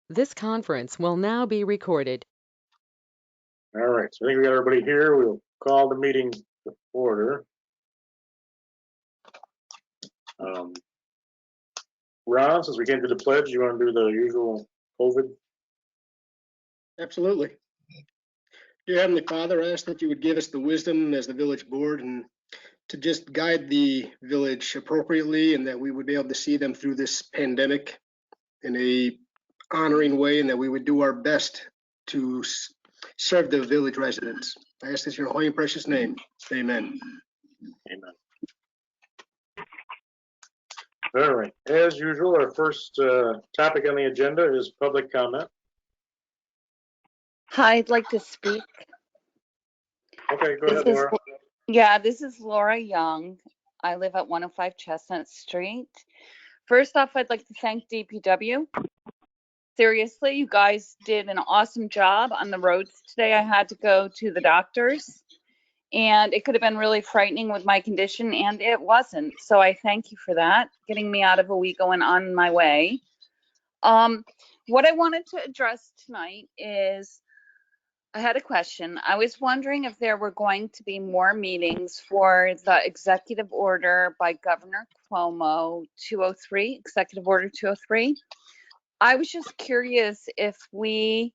This conference will now be recorded. All right, so I think we got everybody here. We'll call the meeting to order. Ron, since we came to the pledge, you want to do the usual COVID? Absolutely. Dear Heavenly Father, I ask that you would give us the wisdom as the village board and to just guide the village appropriately, and that we would be able to see them through this pandemic in a honoring way, and that we would do our best to serve the village residents. I ask this in your holy and precious name. Amen. Amen. All right, as usual, our first topic on the agenda is public comment. Hi, I'd like to speak. Okay, go ahead, Laura. This is Laura Young. I live at 105 Chestnut Street. First off, I'd like to thank DPW. Seriously, you guys did an awesome job on the roads today. I had to go to the doctor's, and it could have been really frightening with my condition, and it wasn't. So I thank you for that, getting me out of Owego and on my way. What I wanted to address tonight is I had a question. I was wondering if there were going to be more meetings for the executive order by Governor Cuomo 203, Executive Order 203. I was just curious if we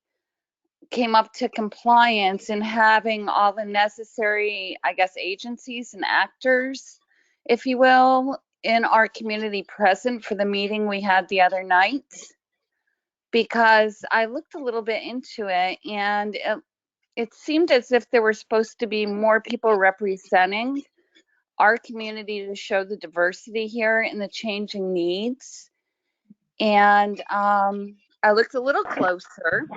came up to compliance in having all the necessary, I guess, agencies and actors, if you will, in our community present for the meeting we had the other night. Because I looked a little bit into it, and it seemed as if there were supposed to be more people representing our community to show the diversity here and the changing needs. And I looked a little closer,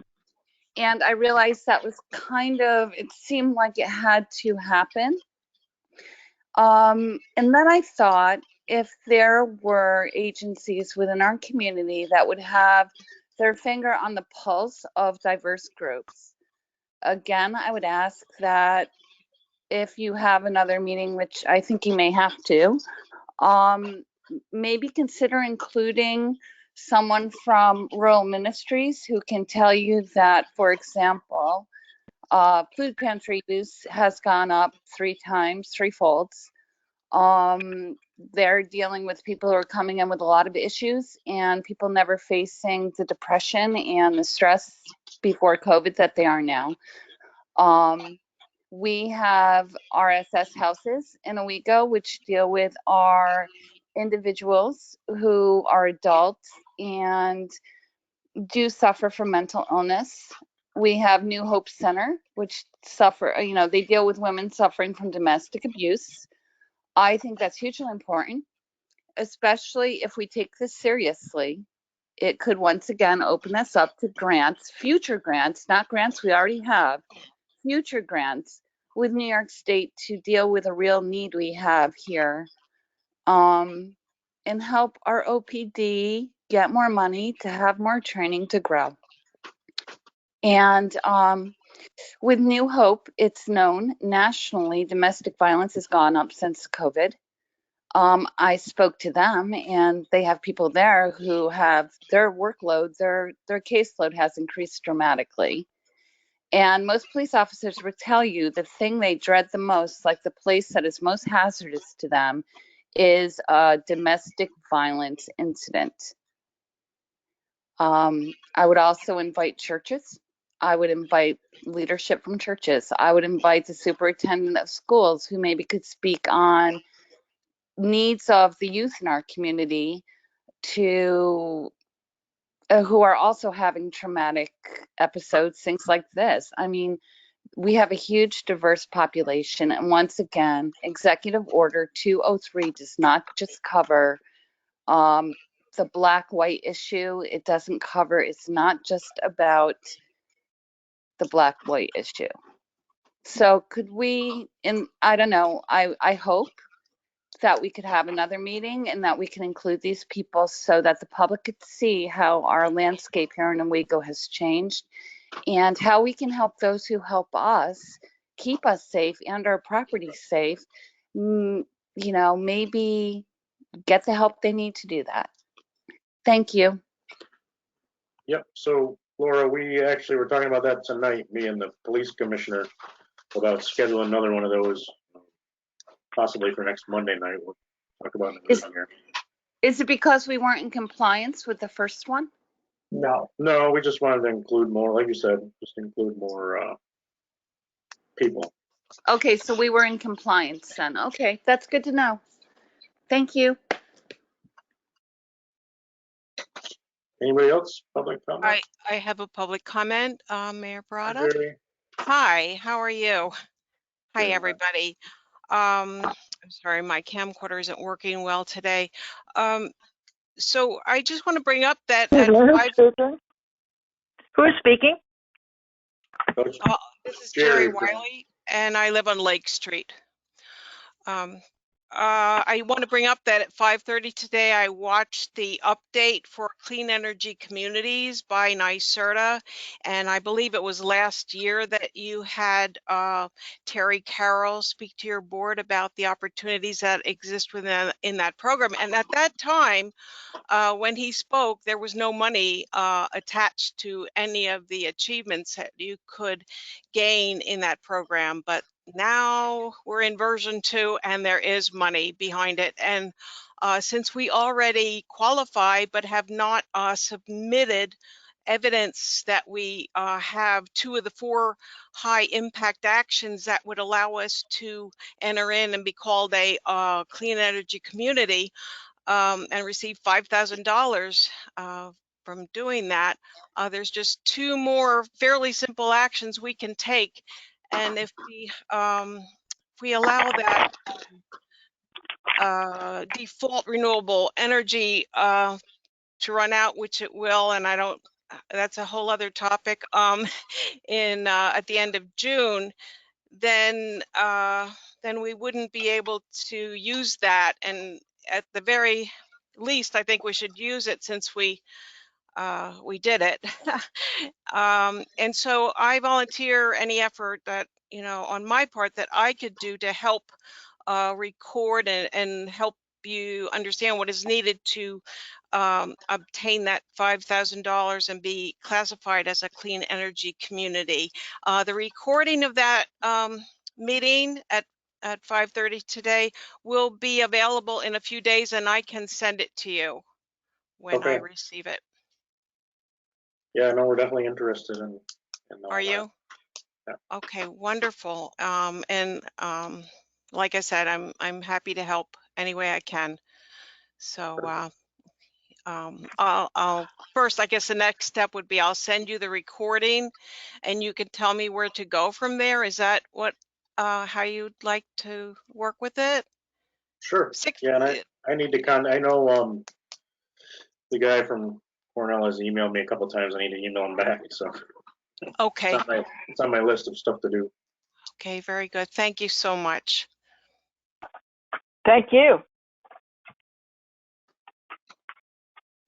and I realized that was it seemed like it had to happen. And then I thought, if there were agencies within our community that would have their finger on the pulse of diverse groups, again, I would ask that if you have another meeting, which I think you may have to, maybe consider including someone from rural ministries who can tell you that, for example, food pantry use has gone up threefold. They're dealing with people who are coming in with a lot of issues, and people never facing the depression and the stress before COVID that they are now. We have RSS houses in Owego, which deal with our individuals who are adults and do suffer from mental illness. We have New Hope Center, which they deal with women suffering from domestic abuse. I think that's hugely important, especially if we take this seriously. It could once again open us up to grants, future grants, not grants we already have, future grants with New York State to deal with a real need we have here, and help our OPD get more money to have more training to grow. And with New Hope, it's known nationally domestic violence has gone up since COVID. I spoke to them, and they have people there who have their workload, their caseload has increased dramatically. And most police officers would tell you the thing they dread the most, like the place that is most hazardous to them, is a domestic violence incident. I would also invite churches. I would invite leadership from churches. I would invite the superintendent of schools who maybe could speak on needs of the youth in our community to who are also having traumatic episodes, things like this. I mean, we have a huge diverse population, and once again, Executive Order 203 does not just cover the black-white issue. It doesn't cover, it's not just about the black-white issue. So could we, and I don't know, I hope that we could have another meeting and that we can include these people so that the public could see how our landscape here in Owego has changed and how we can help those who help us keep us safe and our property safe, maybe get the help they need to do that. Thank you. Yep, so Laura, we actually were talking about that tonight, me and the police commissioner, about scheduling another one of those, possibly for next Monday night. We'll talk about it in a minute here. Is it because we weren't in compliance with the first one? No, we just wanted to include more, like you said, just include more people. Okay, so we were in compliance then. Okay, that's good to know. Thank you. Anybody else? Public comment? I have a public comment, Mayor Hi, Barada. Jerry. Hi, how are you? Hi, Good. everybody. I'm sorry, my camcorder isn't working well today. So I just want to bring up that Excuse at me, who's 5, speaking? Who is speaking? Coach this is Jerry Jerry from- Wiley, and I live on Lake Street. I want to bring up that at 5:30 today, I watched the update for Clean Energy Communities by NYSERDA, and I believe it was last year that you had Terry Carroll speak to your board about the opportunities that exist within in that program. And at that time, when he spoke, there was no money attached to any of the achievements that you could gain in that program. But now we're in version 2 and there is money behind it. And since we already qualify but have not submitted evidence that we have 2 of the 4 high impact actions that would allow us to enter in and be called a clean energy community, and receive $5,000 from doing that. There's just 2 more fairly simple actions we can take, and if we allow that default renewable energy to run out, which it will, and I don't. That's a whole other topic. In at the end of June, then we wouldn't be able to use that, and at the very least, I think we should use it since we did it. And so I volunteer any effort that, on my part that I could do to help record and help you understand what is needed to obtain that $5,000 and be classified as a clean energy community. The recording of that meeting at 5:30 today will be available in a few days, and I can send it to you when I Okay. receive it. Yeah, no, we're definitely interested in all Are that. you? Yeah. Okay, wonderful. And like I said, I'm happy to help any way I can. So I'll first, I guess the next step would be I'll send you the recording, and you can tell me where to go from there. Is that what how you'd like to work with it? Sure. Yeah, and I need to I know the guy from Cornell has emailed me a couple times. I need to email him back. So Okay. it's on my list of stuff to do. Okay, very good. Thank you so much. Thank you.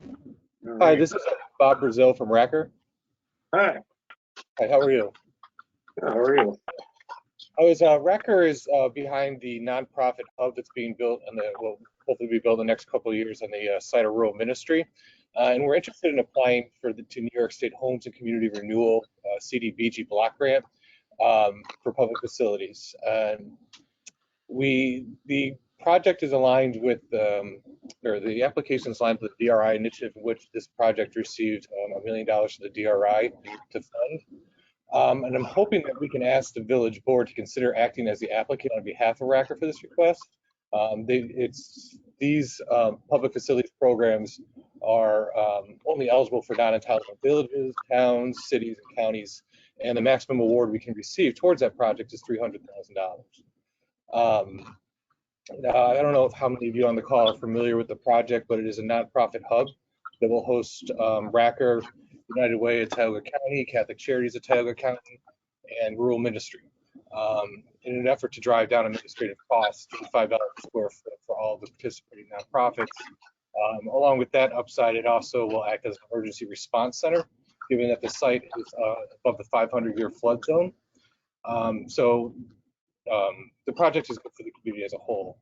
All Hi, right. this is Bob Brazil from Racker. Hi. Hi, how are you? Good, how are you? Racker is behind the nonprofit hub that's being built and will hopefully be built in the next couple of years on the site of Rural Ministry. And we're interested in applying to New York State Homes and Community Renewal CDBG block grant for public facilities. The project is aligned with, or the application is aligned with the DRI initiative, in which this project received $1 million from the DRI to fund. And I'm hoping that we can ask the village board to consider acting as the applicant on behalf of Racker for this request. These public facilities programs are only eligible for non-entitlement villages, towns, cities, and counties, and the maximum award we can receive towards that project is $300,000. I don't know how many of you on the call are familiar with the project, but it is a nonprofit hub that will host Racker, United Way of Tioga County, Catholic Charities of Tioga County, and Rural Ministry, in an effort to drive down administrative costs to $5 per square foot for all the participating nonprofits. Along with that upside, it also will act as an emergency response center, given that the site is above the 500-year flood zone. The project is good for the community as a whole.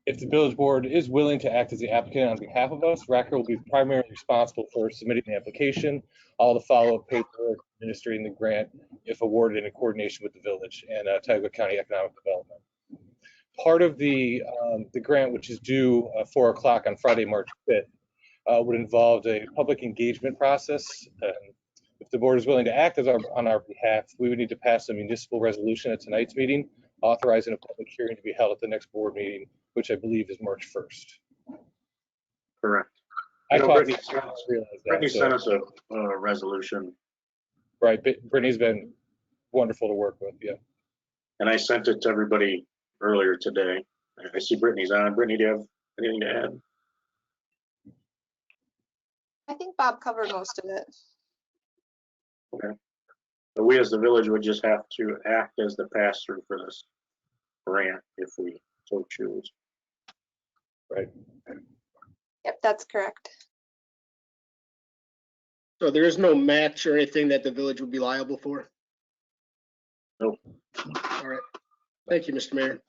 If the village board is willing to act as the applicant on behalf of us, Racker will be primarily responsible for submitting the application, all the follow-up paperwork, administering the grant, if awarded in coordination with the village and Tioga County Economic Development. Part of the grant, which is due 4 o'clock on Friday, March 5th, would involve a public engagement process. If the board is willing to act on our behalf, we would need to pass a municipal resolution at tonight's meeting, authorizing a public hearing to be held at the next board meeting, which I believe is March 1st. Correct. I know, thought Brittany sent us a resolution. Right, Brittany's been wonderful to work with, yeah. And I sent it to everybody earlier today. I see Brittany's on. Brittany, do you have anything to add? I think Bob covered most of it. Okay. So we as the village would just have to act as the pass-through for this grant if we so choose. Right. Yep, that's correct. So there is no match or anything that the village would be liable for? Nope. All right. Thank you, Mr. Mayor.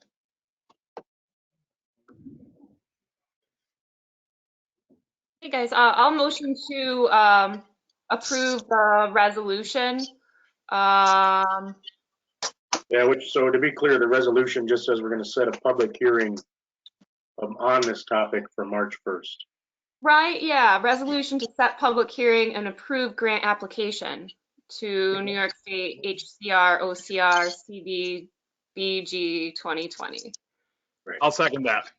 Hey guys, I'll motion to approve the resolution. Yeah, so to be clear, the resolution just says we're going to set a public hearing on this topic for March 1st. Right, yeah, resolution to set public hearing and approve grant application to New York State HCR OCR CDBG 2020. Right. I'll second that.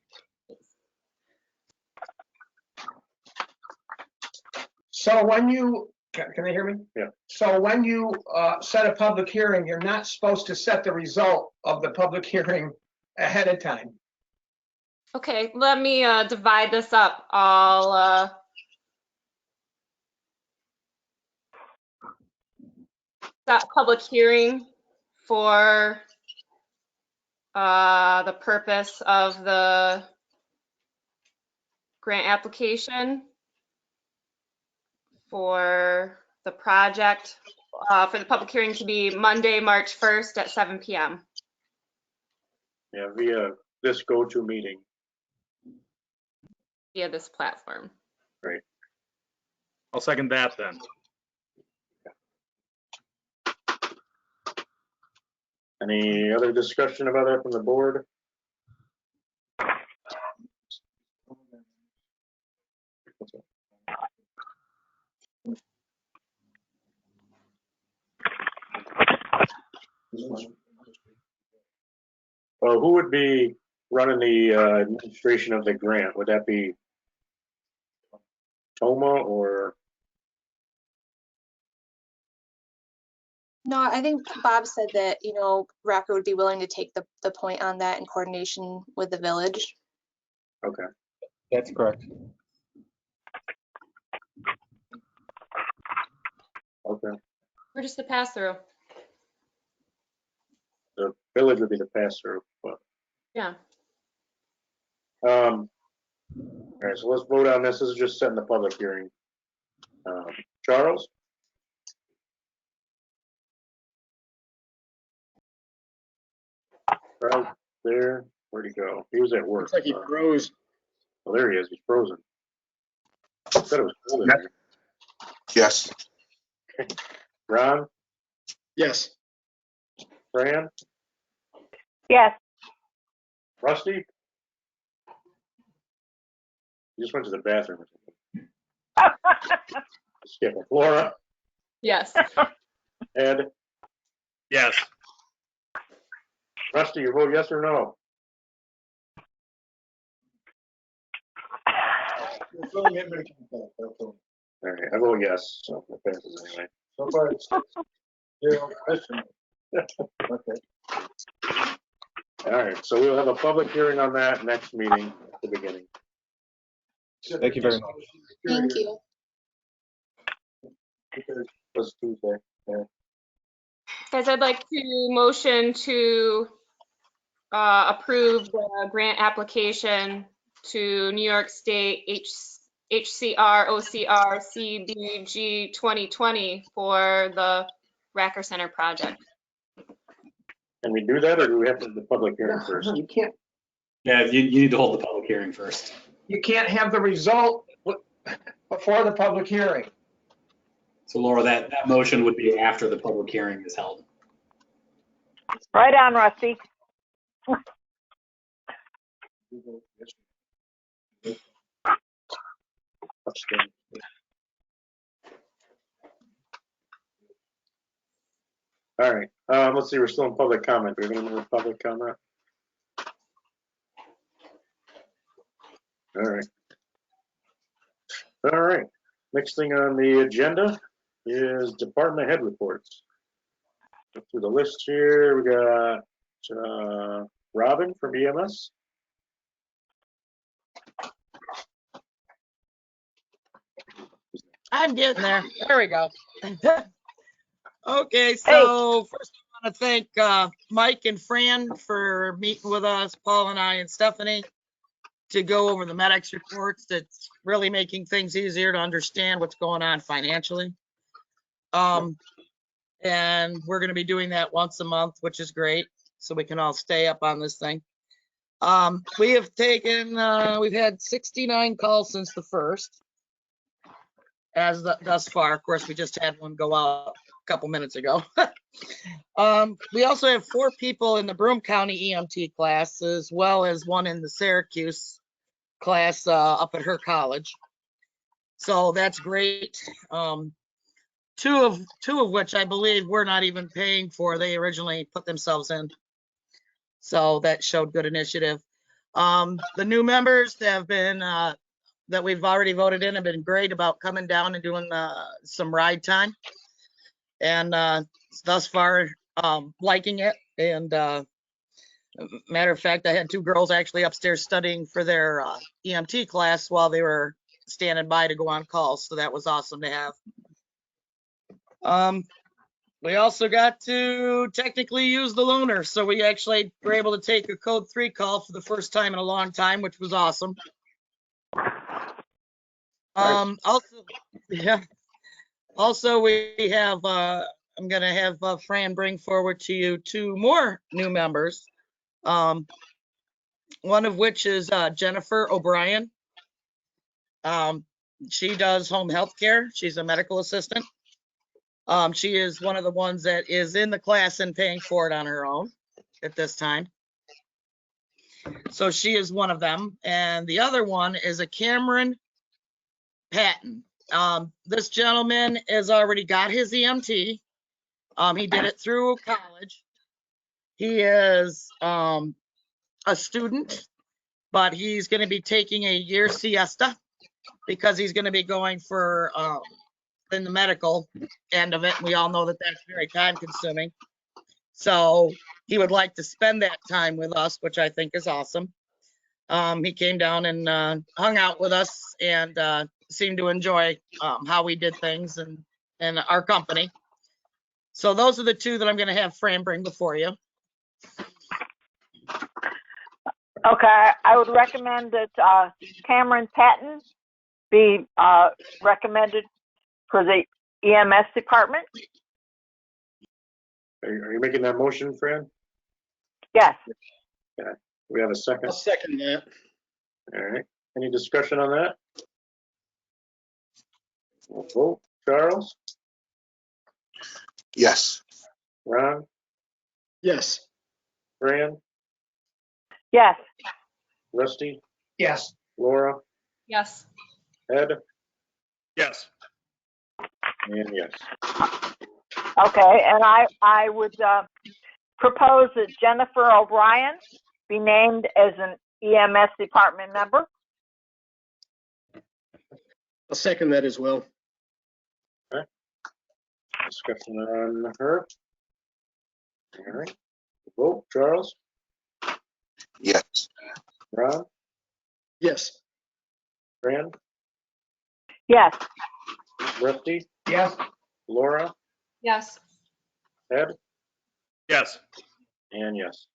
So when you, can they hear me? Yeah. So when you set a public hearing, you're not supposed to set the result of the public hearing ahead of time. Okay, let me divide this up. I'll set public hearing for the purpose of the grant application for the project, for the public hearing to be Monday, March 1st at 7 p.m. Yeah, via this go-to meeting. via this platform. Right. I'll second that then. Any other discussion about that from the board? Well, who would be running the administration of the grant? Would that be Toma or? No, I think Bob said that, Racker would be willing to take the point on that in coordination with the village. Okay. That's correct. Okay. We're just the pass-through. The village would be the pass-through, but. Yeah. All right, so let's vote on this. This is just setting the public hearing. Charles? Right there. Where'd he go? He was at work. Looks like he froze. Oh, there he is. He's frozen. I said it was cold in here. Yes. Ron? Yes. Fran? Yes. Rusty? He just went to the bathroom. Skip it. Laura? Yes. Ed? Yes. Rusty, you vote yes or no? All right, I vote yes, so it passes anyway. So far, it's 0 question. Okay. All right, so we'll have a public hearing on that next meeting at the beginning. Thank you very much. Thank you. Was Tuesday. Yeah. Guys, I'd like to motion to approve the grant application to New York State HCR OCR CDBG 2020 for the Racker Center project. Can we do that, or do we have to do the public hearing first? You can't. Yeah, you need to hold the public hearing first. You can't have the result before the public hearing. So Laura, that motion would be after the public hearing is held. Right on, Rusty. Abstain. All right, let's see, we're still in public comment. Do we have any more public comment? All right. All right, next thing on the agenda is department head reports. Go through the list here, we got Robin from EMS. I'm getting there. There we go. Okay, so first I want to thank Mike and Fran for meeting with us, Paul and I and Stephanie, to go over the medics reports. That's really making things easier to understand what's going on financially. And we're going to be doing that once a month, which is great, so we can all stay up on this thing. We have taken, we've had 69 calls since the 1st. Thus far. Of course, we just had one go out a couple minutes ago. We also have 4 people in the Broome County EMT class, as well as one in the Syracuse class up at her college. So that's great. Two of which I believe we're not even paying for. They originally put themselves in. So that showed good initiative. The new members have been that we've already voted in have been great about coming down and doing some ride time, and thus far liking it. And matter of fact, I had 2 girls actually upstairs studying for their EMT class while they were standing by to go on calls, so that was awesome to have. We also got to technically use the loaner, so we actually were able to take a code 3 call for the first time in a long time, which was awesome. Also we have I'm gonna have Fran bring forward to you 2 more new members, one of which is Jennifer O'Brien. She does home health care. She's a medical assistant. She is one of the ones that is in the class and paying for it on her own at this time. So she is one of them, and the other one is a Cameron Patton. This gentleman has already got his EMT. He did it through college. He is a student, but he's going to be taking a year siesta because he's going to be going for in the medical end of it. We all know that that's very time consuming. So he would like to spend that time with us, which I think is awesome. He came down and hung out with us and seemed to enjoy how we did things and our company. So those are the 2 that I'm going to have Fran bring before you. Okay, I would recommend that Cameron Patton be recommended for the EMS department. Are you making that motion, Fran? Yes. Okay. We have a second. I'll second that. All right. Any discussion on that? We'll vote. Charles? Yes. Ron? Yes. Fran? Yes. Rusty? Yes. Laura? Yes. Ed? Yes. And yes. Okay, and I would propose that Jennifer O'Brien be named as an EMS department member. I'll second that as well. Okay. Discussion on her. All right. Vote. Charles? Yes. Ron? Yes. Fran? Yes. Rusty? Yes. Laura? Yes. Ed? Yes. And yes.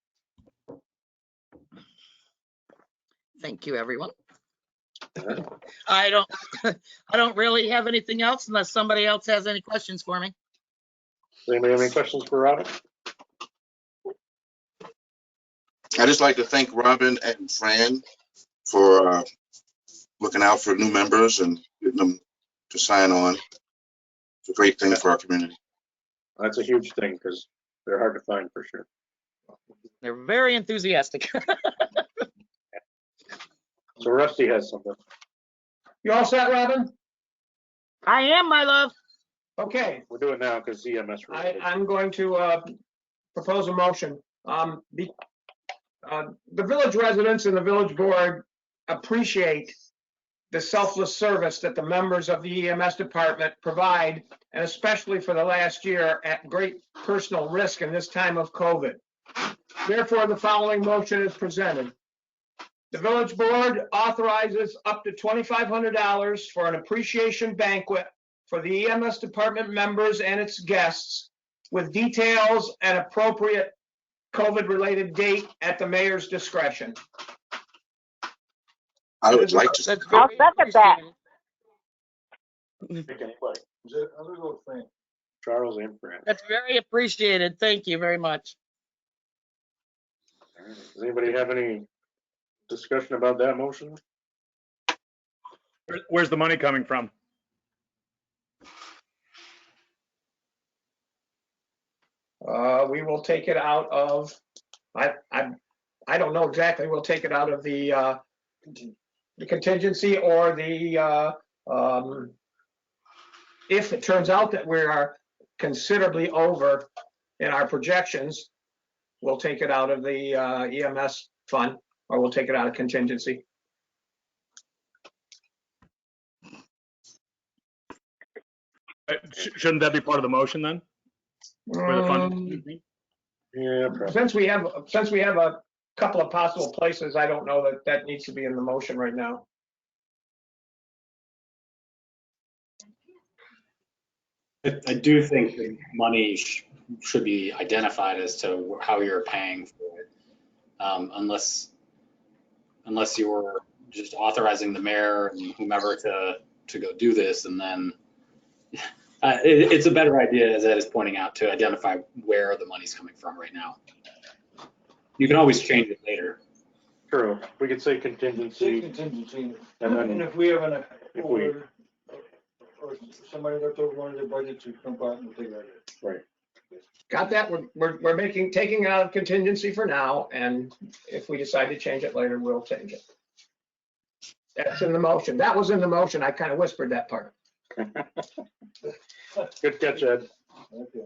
Thank you, everyone. All right. I don't really have anything else unless somebody else has any questions for me. Does anybody have any questions for Robin? I'd just like to thank Robin and Fran for looking out for new members and getting them to sign on. It's a great thing for our community. That's a huge thing because they're hard to find for sure. They're very enthusiastic. So Rusty has something. You all set, Robin? I am, my love. Okay, We'll do it now because EMS. I'm going to propose a motion. The village residents and the village board appreciate the selfless service that the members of the EMS department provide, and especially for the last year at great personal risk in this time of COVID. Therefore, the following motion is presented. The village board authorizes up to $2,500 for an appreciation banquet for the EMS department members and its guests, with details and appropriate COVID-related date at the mayor's discretion. I would like to. That's I'll very second that. appreciated. Anybody? Charles and Fran. That's very appreciated. Thank you very much. All right. Does anybody have any discussion about that motion? Where's the money coming from? We will take it out of, I don't know exactly, we'll take it out of the contingency or the, if it turns out that we are considerably over in our projections, we'll take it out of the EMS fund, or we'll take it out of contingency. Shouldn't that be part of the motion then? For the fund? Yeah, probably. Since we have a couple of possible places, I don't know that that needs to be in the motion right now. I do think the money should be identified as to how you're paying for it. Unless you're just authorizing the mayor and whomever to go do this, and then it's a better idea, as Ed is pointing out, to identify where the money's coming from right now. You can always change it later. True. We could say contingency. And if we have an, If we- or somebody left over one of their budgets, we come back and take that. Right. Got that? We're taking it out of contingency for now, and if we decide to change it later, we'll change it. That's in the motion. That was in the motion. I kind of whispered that part. Good catch, Ed. Okay.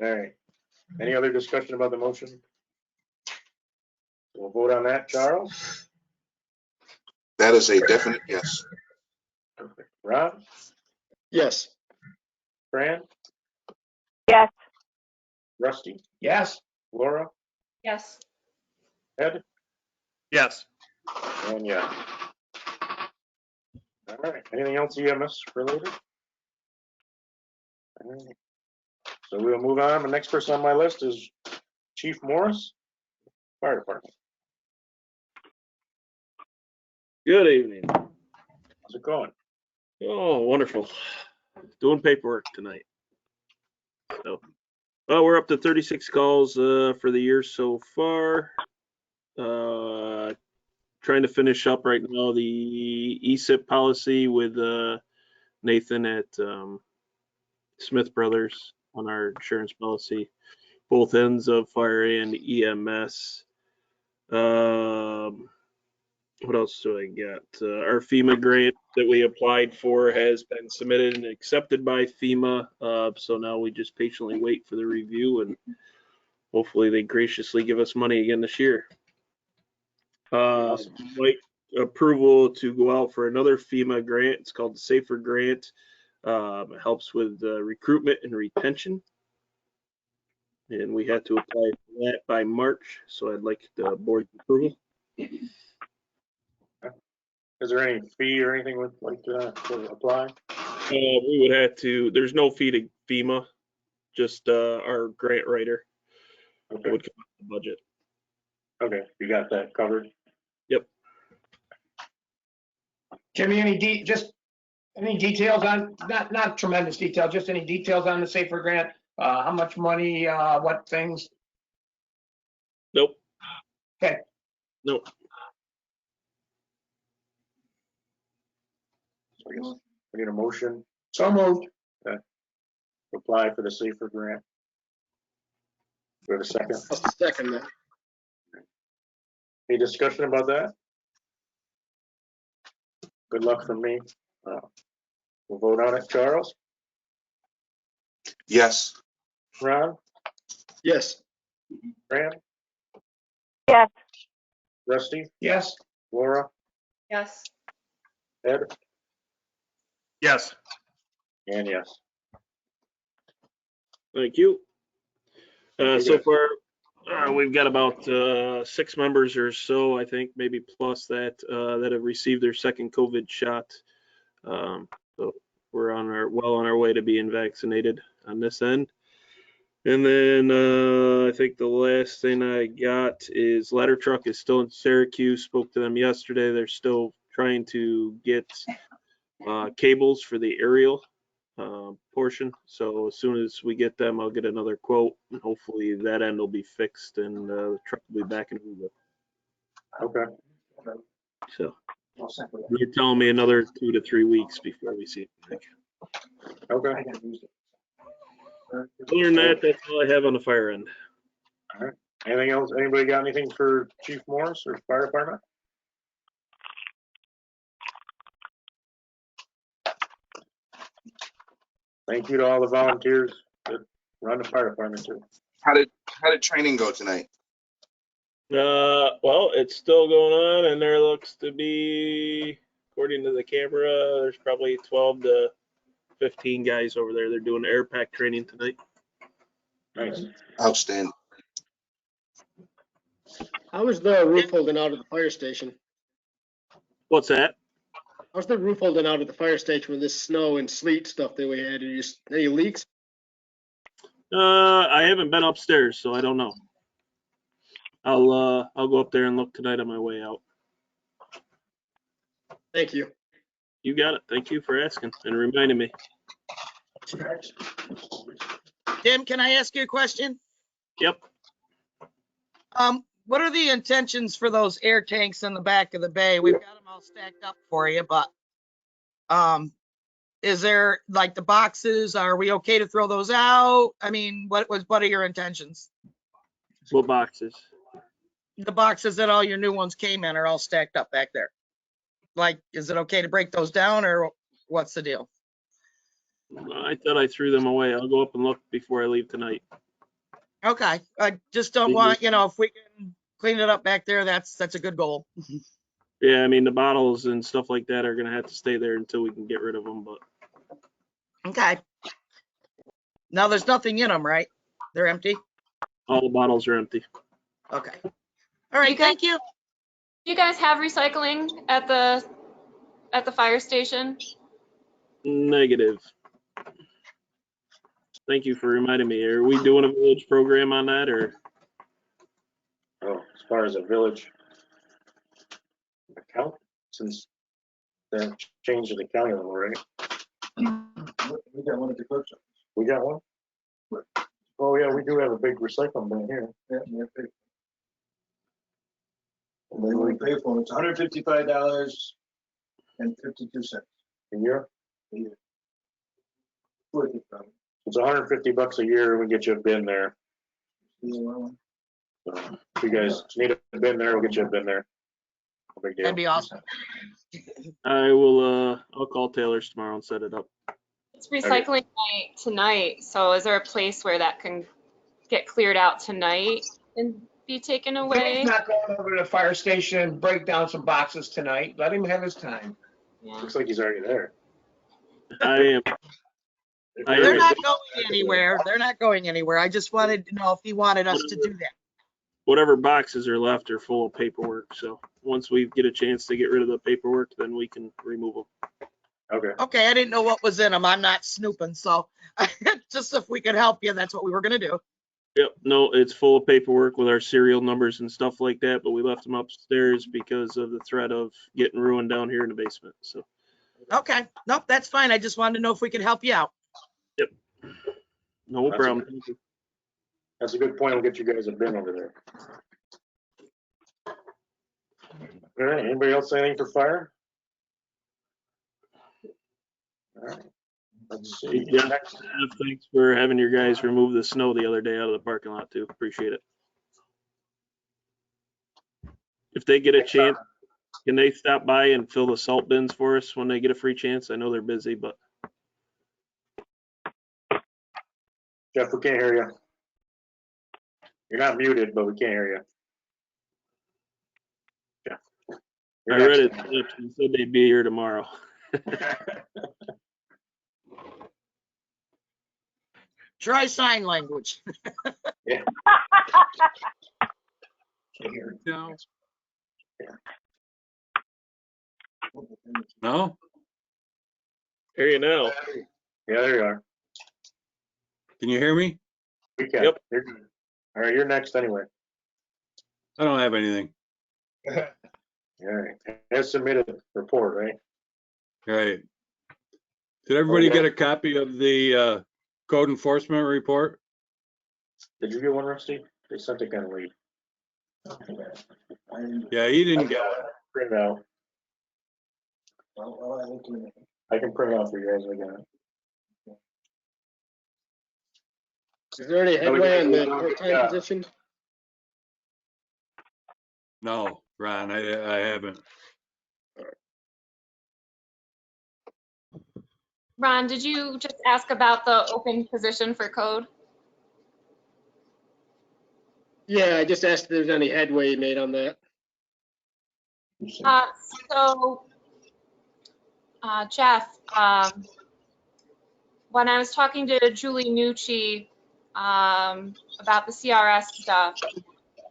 All right. Any other discussion about the motion? We'll vote on that, Charles. That is a definite yes. Perfect. Rob, Yes. Fran, Yes. Rusty, Yes? Laura, Yes. Ed, Yes. and yeah. All right. Anything else EMS related? All right. So we'll move on. The next person on my list is Chief Morris, Fire Department. Good evening. How's it going? Oh, wonderful. Doing paperwork tonight. So, well, we're up to 36 calls for the year so far. Trying to finish up right now the ESIP policy with Nathan at Smith Brothers on our insurance policy, both ends of fire and EMS. What else do I got? Our FEMA grant that we applied for has been submitted and accepted by FEMA. So now we just patiently wait for the review, and hopefully they graciously give us money again this year. Like approval to go out for another FEMA grant. It's called the Safer Grant. It helps with recruitment and retention. And we had to apply for that by March. So I'd like the board's approval. Is there any fee or anything with like that to apply? We would have to, there's no fee to FEMA, just our grant writer. Okay. It would come out of the budget. Okay, you got that covered. Yep. Jimmy, any details on, not tremendous detail, just any details on the Safer Grant? How much money, what things? Nope. Okay, No. So I guess we need a motion so moved. to apply for the safer grant. For the second, I'll second that. any discussion about that? Good luck from me. We'll vote on it. Charles, Yes. Ron, Yes. Fran, Yes. Rusty, Yes, Laura, Yes. Ed, Yes. and yes. Thank you. Thank you, So guys. far, we've got about 6 members or so, I think, maybe plus that, that have received their second COVID shot. So we're well on our way to being vaccinated on this end. And then I think the last thing I got is ladder truck is still in Syracuse. Spoke to them yesterday. They're still trying to get cables for the aerial portion. So as soon as we get them, I'll get another quote, and hopefully that end will be fixed and the truck will be back in Owego. Okay. So you're telling me another 2 to 3 weeks before we see it. Okay. Other than that, that's all I have on the fire end. All right. Anything else? Anybody got anything for Chief Morris or fire department? Thank you to all the volunteers that run the fire department too. How did training go tonight? Well, it's still going on, and there looks to be, according to the camera, there's probably 12 to 15 guys over there. They're doing air pack training tonight. Nice. Outstanding. How was the roof holding out at the fire station? What's that? How's the roof holding out at the fire station with this snow and sleet stuff that we had? Any leaks? I haven't been upstairs, so I don't know. I'll go up there and look tonight on my way out. Thank you. You got it. Thank you for asking and reminding me. Tim, can I ask you a question? Yep. What are the intentions for those air tanks in the back of the bay? We've got them all stacked up for you, but is there like the boxes? Are we okay to throw those out? I mean, what are your intentions? What boxes? The boxes that all your new ones came in are all stacked up back there. Like, is it okay to break those down, or what's the deal? I thought I threw them away. I'll go up and look before I leave tonight. Okay, I just don't want, if we can clean it up back there, that's a good goal. Yeah, I mean, the bottles and stuff like that are gonna have to stay there until we can get rid of them, but. Okay. Now there's nothing in them, right? They're empty? All the bottles are empty. Okay. All right, thank you. Do you guys have recycling at the fire station? Negative. Thank you for reminding me. Are we doing a village program on that, or? Oh, as far as a village account, since they changed the county level, right? We got one at the clerk's office. We got one? Oh, yeah, we do have a big recycling bin here. Yeah, and they're paid. And they only pay for it. It's $155.52 A year? a year. It's $150 a year. We get you a bin there. So if you guys need a bin there, we'll get you a bin there. No big deal. That'd be awesome. I will, I'll call Taylor's tomorrow and set it up. It's recycling night tonight, so is there a place where that can get cleared out tonight and be taken away? He's not going over to the fire station and break down some boxes tonight. Let him have his time. Yeah. Looks like he's already there. I am. They're not going anywhere. They're not going anywhere. I just wanted to know if he wanted us to do that. Whatever boxes are left are full of paperwork. So once we get a chance to get rid of the paperwork, then we can remove them. Okay. Okay, I didn't know what was in them. I'm not snooping, so just if we could help you, that's what we were gonna do. Yep. No, it's full of paperwork with our serial numbers and stuff like that, but we left them upstairs because of the threat of getting ruined down here in the basement. So. Okay, nope, that's fine. I just wanted to know if we could help you out. Yep. No problem. That's a good point. We'll get you guys a bin over there. All right, anybody else anything for fire? All right, let's see. Yeah, Next. thanks for having your guys remove the snow the other day out of the parking lot too. Appreciate it. If they get a chance, can they stop by and fill the salt bins for us when they get a free chance? I know they're busy, but Jeff, we can't hear you. You're not muted, but we can't hear you. Jeff. I read it and said they'd be here tomorrow. Try sign language. Yeah. No. No? Hear you now. Yeah, there you are. Can you hear me? We can. Yep. You're good. All right, you're next anyway. I don't have anything. All right. As submitted report, right? Right. Did everybody get a copy of the code enforcement report? Did you get one, Rusty? They sent it kind of late. Yeah, he didn't get one. Print it out. I can print it out for you guys again. Is there any headway on the part-time position? No, Ron, I haven't. Ron, did you just ask about the open position for code? Yeah, I just asked if there's any headway made on that. So, Jeff, when I was talking to Julie Nucci about the CRS stuff,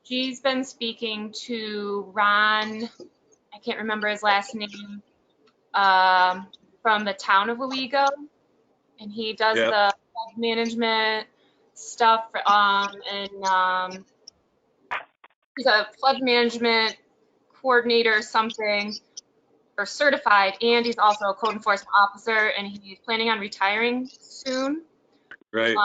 she's been speaking to Ron, I can't remember his last name, from the town of Owego, and he does the flood management stuff, and he's a flood management coordinator or something, or certified, and he's also a code enforcement officer, and he's planning on retiring soon. Right.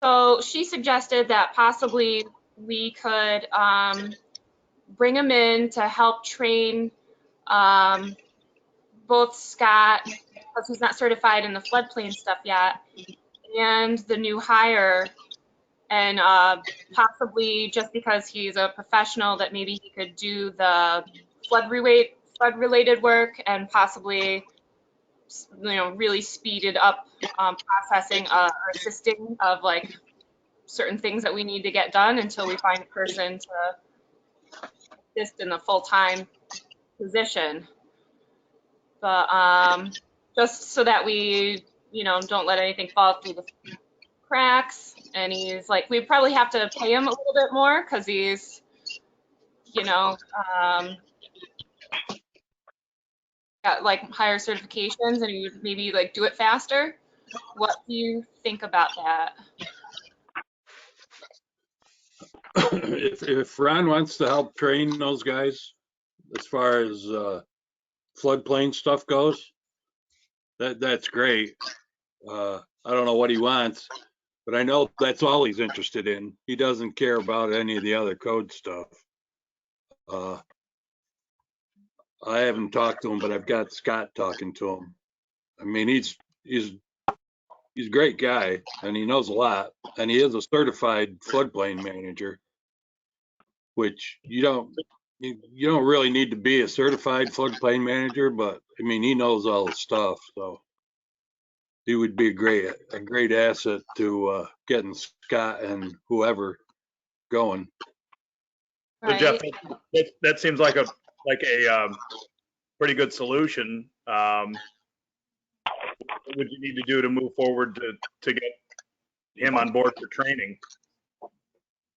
So she suggested that possibly we could bring him in to help train both Scott, because he's not certified in the floodplain stuff yet, and the new hire, and possibly just because he's a professional that maybe he could do the flood-related work and possibly, really speeded up processing or assisting of like certain things that we need to get done until we find a person to assist in the full-time position. But just so that we, don't let anything fall through the cracks. And he's like, we probably have to pay him a little bit more because he's, got like higher certifications, and he would maybe like do it faster. What do you think about that? If Ron wants to help train those guys as far as floodplain stuff goes, that's great. I don't know what he wants, but I know that's all he's interested in. He doesn't care about any of the other code stuff. I haven't talked to him, but I've got Scott talking to him. I mean, he's a great guy, and he knows a lot, and he is a certified floodplain manager, which you don't really need to be a certified floodplain manager, but I mean, he knows all the stuff, so he would be a great asset to getting Scott and whoever going. So Jeff, that seems like a pretty good solution. What would you need to do to move forward to get him on board for training?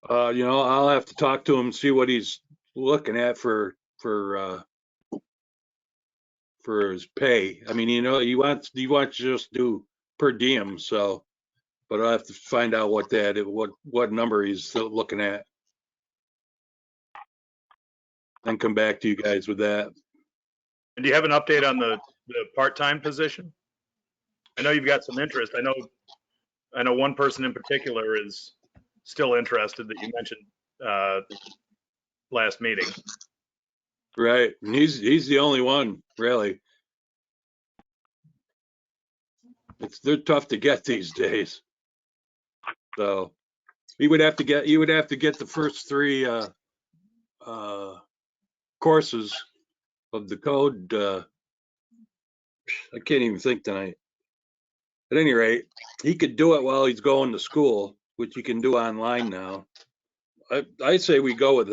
I'll have to talk to him, see what he's looking at for his pay. I mean, he wants to just do per diem, so, but I'll have to find out what number he's looking at, and come back to you guys with that. And do you have an update on the part-time position? I know you've got some interest. I know one person in particular is still interested that you mentioned last meeting. Right. And he's the only one, really. They're tough to get these days. So you would have to get the first 3 courses of the code. I can't even think tonight. At any rate, he could do it while he's going to school, which you can do online now. I say we go with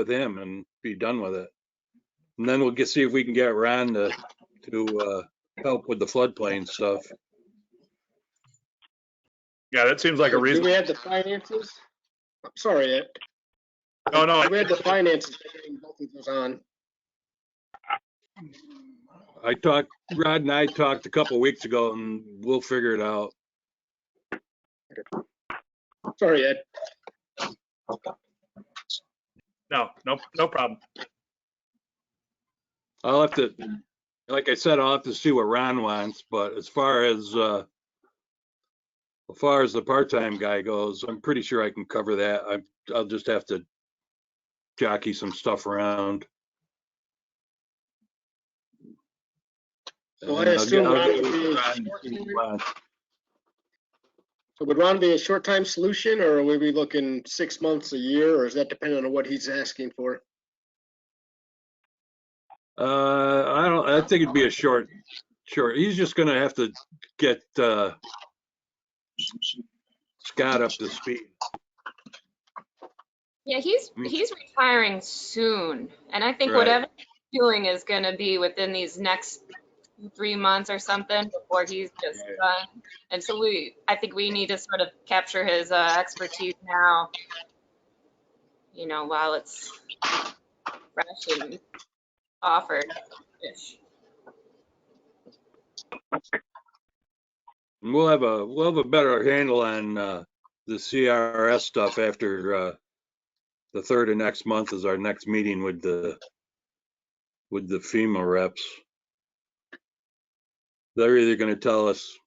him and be done with it. And then we'll see if we can get Ron to help with the floodplain stuff. Yeah, that seems like a Do reason. we have the finances? I'm sorry, Ed. No. Do we have the finances for getting both of those on? Rod and I talked a couple weeks ago, and we'll figure it out. Sorry, Ed. No problem. I'll have to, like I said, I'll have to see what Ron wants, but as far as the part-time guy goes, I'm pretty sure I can cover that. I'll just have to jockey some stuff around. So I assume Ron would be would Ron be a short-time solution, or will we be looking 6 months, a year, or is that dependent on what he's asking for? I think it'd be a short. He's just gonna have to get Scott up to speed. Yeah, he's retiring soon, and I think Right. whatever he's doing is going to be within these next 3 months or something before he's just done. And so I think we need to sort of capture his expertise now, while it's fresh and offered-ish. We'll have a better handle on the CRS stuff after the 3rd of next month is our next meeting with the FEMA reps. They're either going to tell us,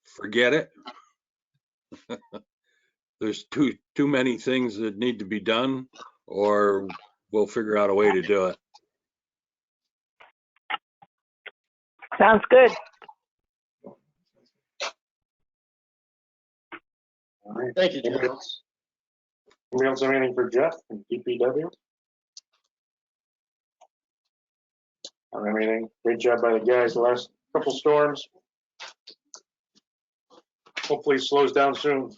forget it. There's too many things that need to be done, or we'll figure out a way to do it. Sounds good. All right. Thank you, Anybody John. else? Anybody else have anything for Jeff from DPW? I don't have anything. Great job by the guys the last couple storms. Hopefully it slows down soon.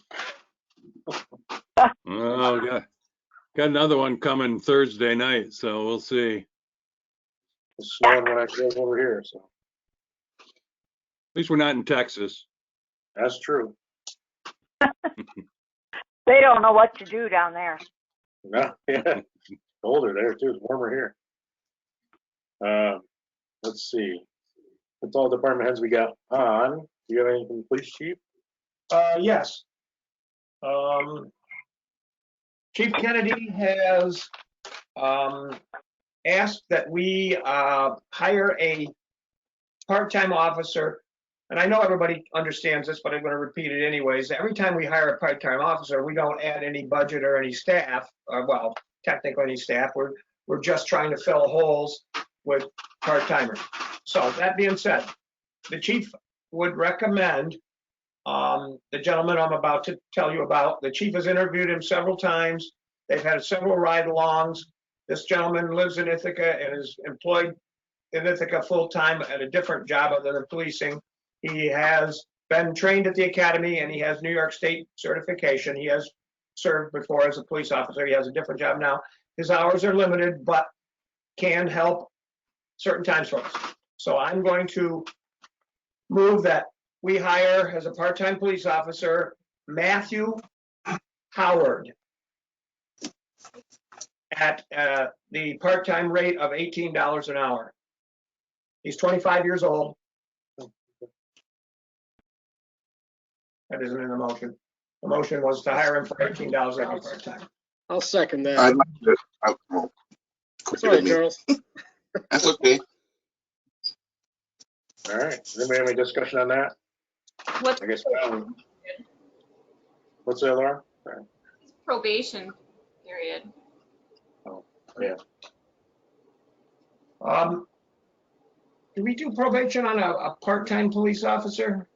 Oh, got another one coming Thursday night, so we'll see. It's snowing when I drove over here, so. At least we're not in Texas. That's true. They don't know what to do down there. No, yeah. Colder there too. It's warmer here. Let's see. That's all department heads we got on. Do you have anything, police chief? Yes. Chief Kennedy has asked that we hire a part-time officer. And I know everybody understands this, but I'm going to repeat it anyways. Every time we hire a part-time officer, we don't add any budget or any staff. Well, technically any staff. We're just trying to fill holes with part-timers. So that being said, the chief would recommend the gentleman I'm about to tell you about. The chief has interviewed him several times. They've had several ride-alongs. This gentleman lives in Ithaca and is employed in Ithaca full-time at a different job other than policing. He has been trained at the academy and he has New York State certification. He has served before as a police officer. He has a different job now. His hours are limited, but can help certain times for us. So I'm going to move that we hire as a part-time police officer, Matthew Howard, at the part-time rate of $18 an hour. He's 25 years old. That isn't in the motion. The motion was to hire him for $18 an hour part-time. I'll second that. I'd like to, Sorry, Charles. That's okay. All right. Does anybody have any discussion on that? What's I guess. What's that, Laura? Sorry. probation period? Oh, yeah. Do we do probation on a part-time police officer?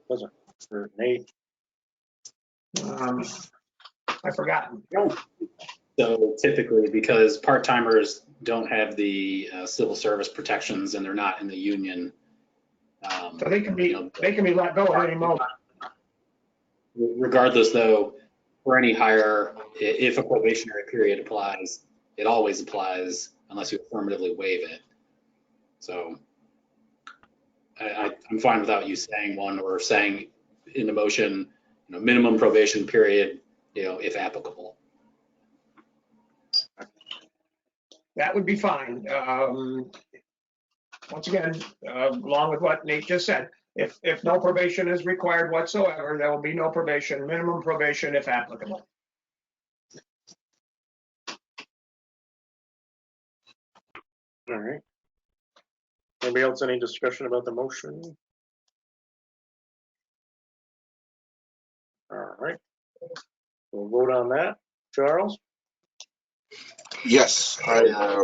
Doesn't, for Nate. I forgot. So typically, because part-timers don't have the civil service protections and they're not in the union. So they can be let go at any moment. Regardless, though, for any hire, if a probationary period applies, it always applies unless you affirmatively waive it. So I'm fine without you saying one or saying in the motion, minimum probation period, if applicable. That would be fine. Once again, along with what Nate just said, if no probation is required whatsoever, there will be no probation, minimum probation if applicable. All right. Anybody else, any discussion about the motion? All right. We'll vote on that. Charles? Yes, I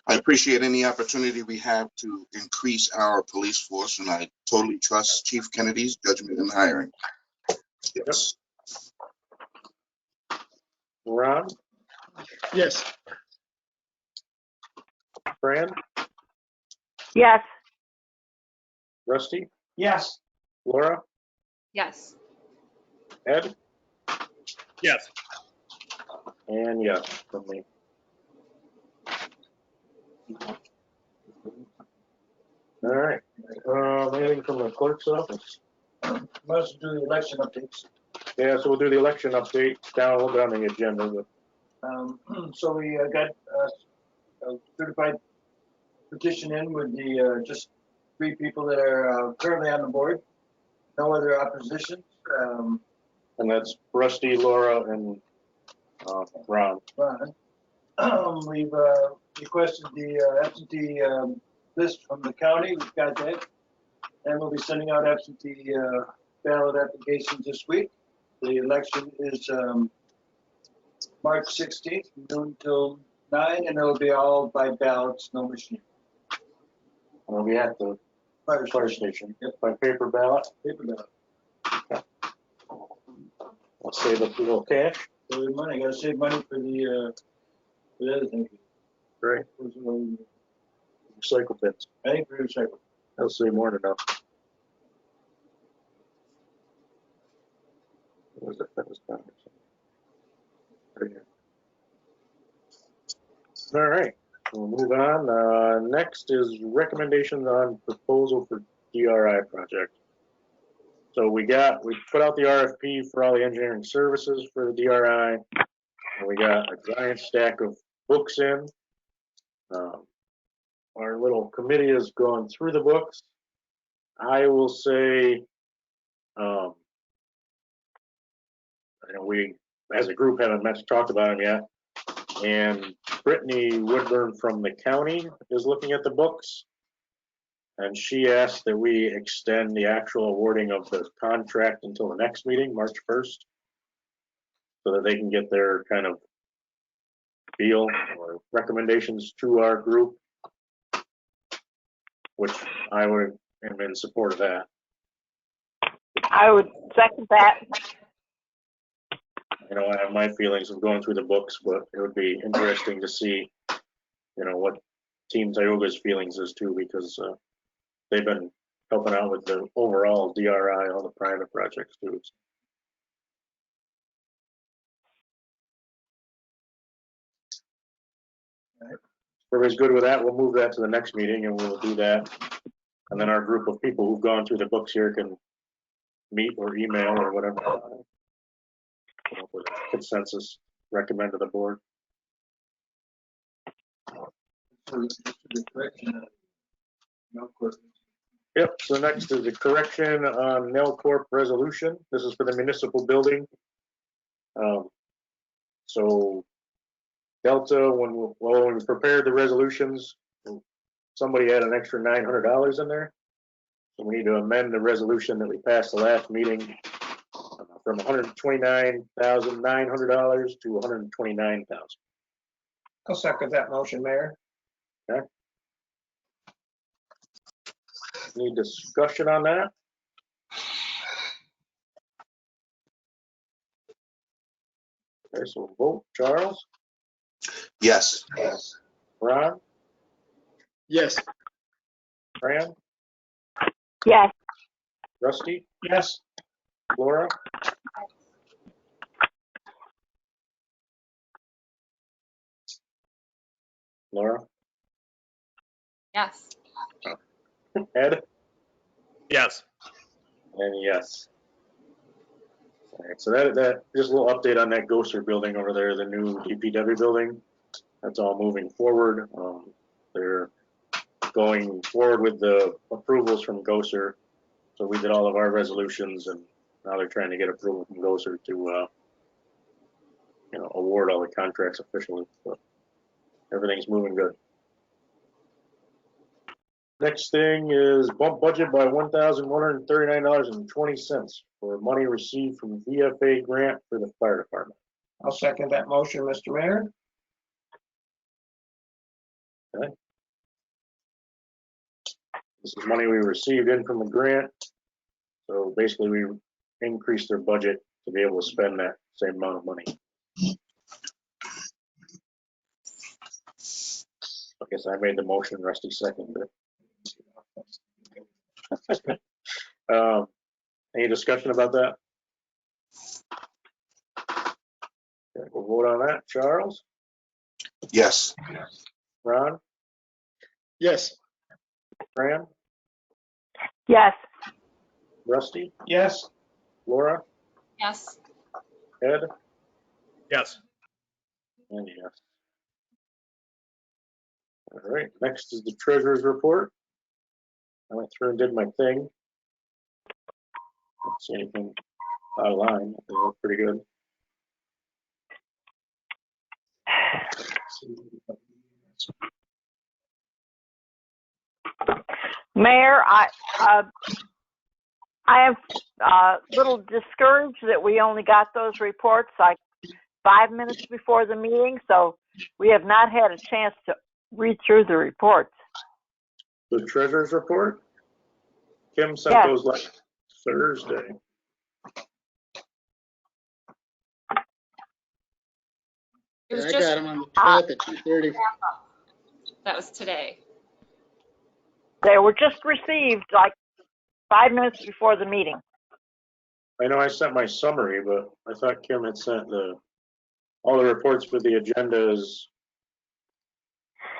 appreciate any opportunity we have to increase our police force, and I totally trust Chief Kennedy's judgment in hiring. Yes. Ron? Yes. Fran? Yes. Rusty? Yes. Laura? Yes. Ed? Yes. And yes, from me. All right. Anything from the clerk's office? Let's do the election updates. Yeah, so we'll do the election update down a little bit on the agenda. But So we got a certified petition in with the just 3 people that are currently on the board. No other opposition. And that's Rusty, Laura, and Ron. We've requested the absentee list from the county. We've got that. And we'll be sending out absentee ballot applications this week. The election is March 16th, noon till 9, and it'll be all by ballots, no machine. We'll be at the fire station. Yep. By paper ballot. Paper ballot. Okay. I'll save up a little cash. Save money. Gotta save money for the other thing. Right. Recycle bins. I think for recycle. That'll save more than enough. What was it? That was done. Right here. All right, we'll move on. Next is recommendations on proposal for DRI project. So we put out the RFP for all the engineering services for the DRI. And we got a giant stack of books in. Our little committee has gone through the books. I will say, we as a group haven't met to talk about them yet. And Brittany Woodburn from the county is looking at the books. And she asked that we extend the actual awarding of the contract until the next meeting, March 1st, so that they can get their kind of feel or recommendations to our group, which I am in support of that. I would second that. I have my feelings of going through the books, but it would be interesting to see, what Team Tioga's feelings is too, because they've been helping out with the overall DRI, all the private projects too. If everybody's good with that, we'll move that to the next meeting and we'll do that. And then our group of people who've gone through the books here can meet or email or whatever. Come up with a consensus, recommend to the board. Yep, so next is the correction on Nelcorp resolution. This is for the municipal building. So Delta, when we prepared the resolutions, somebody had an extra $900 in there. So we need to amend the resolution that we passed the last meeting from $129,900 to $129,000. I'll second that motion, Mayor. Okay. Any discussion on that? Okay, so we'll vote. Charles? Yes. Ron? Yes. Fran? Yes. Rusty? Yes. Laura? Laura? Yes. Ed? Yes. And yes. All right, so that just a little update on that Gosser building over there, the new DPW building. That's all moving forward. They're going forward with the approvals from Gosser. So we did all of our resolutions, and now they're trying to get approval from Gosser to, award all the contracts officially. But everything's moving good. Next thing is bump budget by $1,139.20 for money received from VFA grant for the fire department. I'll second that motion, Mr. Mayor. Okay. This is money we received in from the grant. So basically we increased their budget to be able to spend that same amount of money. I guess I made the motion, Rusty seconded it. Any discussion about that? Okay, we'll vote on that. Charles? Yes. Ron? Yes. Fran? Yes. Rusty? Yes. Laura? Yes. Ed? Yes. And yes. All right, next is the treasurer's report. I went through and did my thing. Don't see anything out of line. They look pretty good. Mayor, I am a little discouraged that we only got those reports like 5 minutes before the meeting, so we have not had a chance to read through the reports. The treasurer's report? Kim sent Yes. those last Thursday. It was I just got them on the 12th at 2:30. that was today. They were just received like 5 minutes before the meeting. I know I sent my summary, but I thought Kim had sent all the reports for the agendas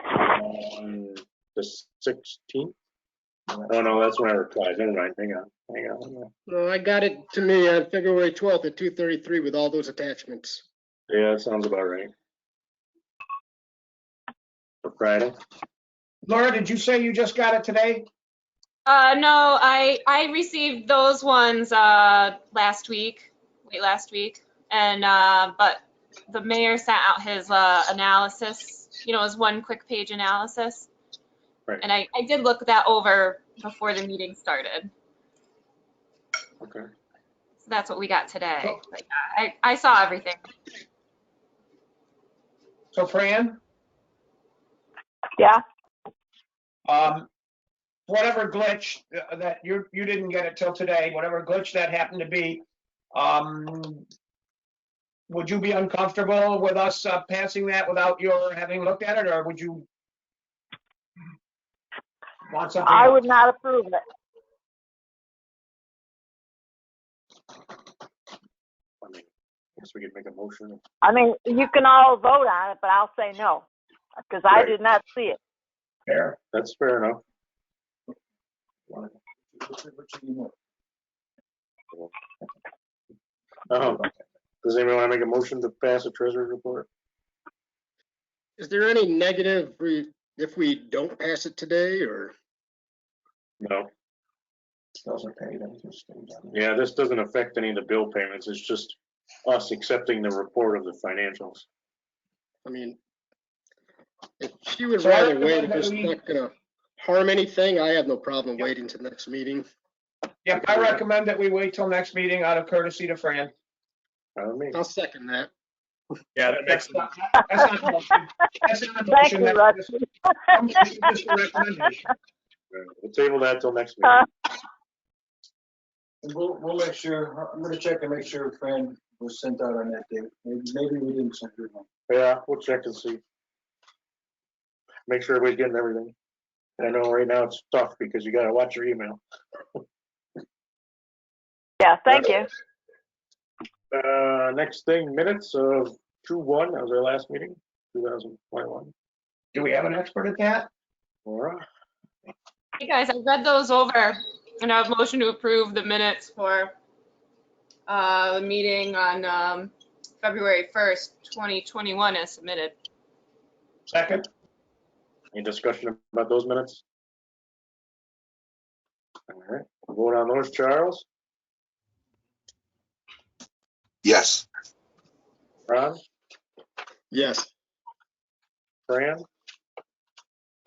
on the 16th. Oh no, that's when I replied. Never mind. Hang on. No, I got it to me on February 12th at 2:33 with all those attachments. Yeah, that sounds about right. For Friday? Laura, did you say you just got it today? No, I received those ones last week, late last week, and but the mayor sent out his analysis, his one quick page analysis. Right. And I did look that over before the meeting started. Okay. So that's what we got today. But I saw everything. So Fran? Yeah. Whatever glitch that you didn't get it till today, whatever glitch that happened to be, would you be uncomfortable with us passing that without your having looked at it, or would you want something I else? would not approve it. I mean, I guess we could make a motion. I mean, you can all vote on it, but I'll say no, because I Right. did not see it. Fair. That's fair enough. Does anybody want to make a motion to pass a treasurer's report? Is there any negative if we don't pass it today, or? No. Those are paid. Yeah, this doesn't affect any of the bill payments. It's just us accepting the report of the financials. I mean, if she would So I rather wait, recommend if it's that we- not gonna harm anything, I have no problem waiting till next meeting. Yep, I recommend that we wait till next meeting out of courtesy to Fran. I don't mean. I'll second that. Yeah, that makes That's not a motion. That's not a Thank motion. you, That's Rusty. just a recommendation. We'll table that till next meeting. And we'll make sure, I'm gonna check and make sure Fran was sent out on that date. Maybe we didn't send her one. Yeah, we'll check and see. Make sure we're getting everything. I know right now it's tough because you gotta watch your email. Yeah, thank you. Next thing, minutes of 2/1, that was our last meeting, 2021. Do we have an expert at that? Laura? Hey guys, I read those over and I have a motion to approve the minutes for the meeting on February 1st, 2021 as submitted. Second? Any discussion about those minutes? All right, we'll vote on those. Charles? Yes. Ron? Yes. Fran?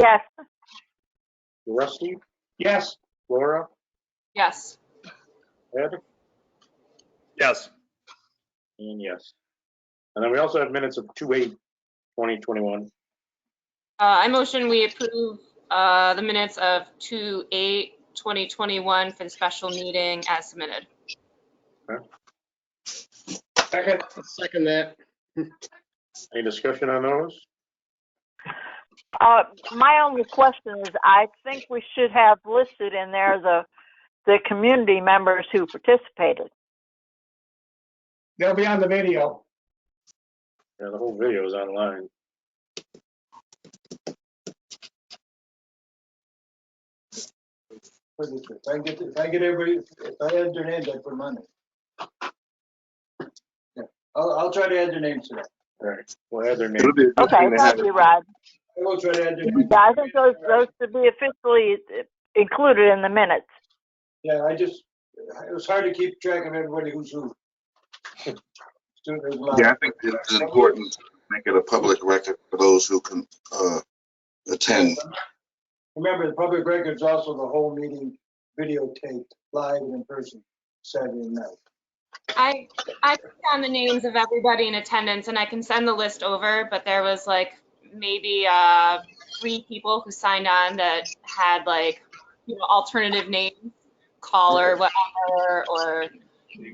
Yes. Rusty? Yes. Laura? Yes. Ed? yes. And yes. And then we also have minutes of 2/8/2021. I motion we approve the minutes of 2/8/2021 for the special meeting as submitted. Second? I'll second that. Any discussion on those? My only question is, I think we should have listed in there the community members who participated. They'll be on the video. Yeah, the whole video is online. Put it this way, if I get everybody, if I add their names, I put them on there. Yeah, I'll try to add their names to that. All right, we'll add their name. It'll be a good Okay, thing to have thank you, Rod. I will try to add their names. Yeah, I think those should be officially included in the minutes. Yeah, it was hard to keep track of everybody who's who. There's a lot. Yeah, I think it's important to make it a public record for those who can attend. Remember, the public record's also the whole meeting videotaped live and in person Saturday night. I took down the names of everybody in attendance and I can send the list over, but there was like maybe 3 people who signed on that had like, alternative names, caller, whatever, or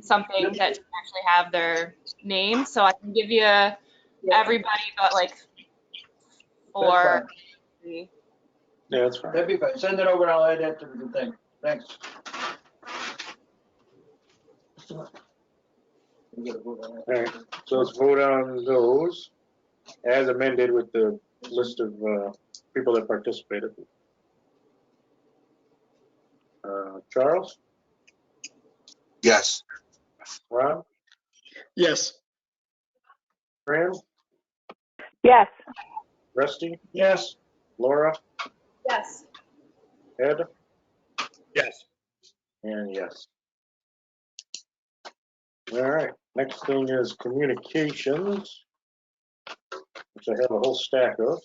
something that didn't actually have their name. So I can give you everybody but like 4. Yeah, that's fine. That'd be fine. Send it over and I'll add that to the thing. Thanks. All right, so let's vote on those as amended with the list of people that participated. Charles? Yes. Ron? Yes. Fran? Yes. Rusty? Yes. Laura? Yes. Ed? Yes. And yes. All right, next thing is communications, which I have a whole stack of.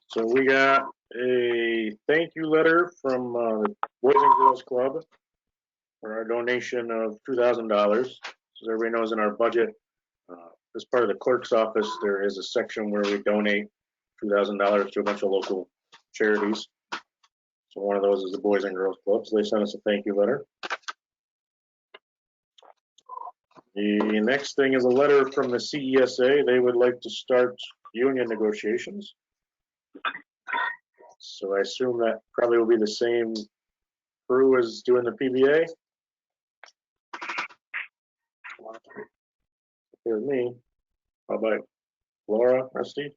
So we got a thank you letter from the Boys and Girls Club for our donation of $2,000. As everybody knows, in our budget, as part of the clerk's office, there is a section where we donate $2,000 to a bunch of local charities. So one of those is the Boys and Girls Club. So they sent us a thank you letter. The next thing is a letter from the CESA. They would like to start union negotiations. So I assume that probably will be the same crew as doing the PBA. Here's me. How about Laura, Rusty?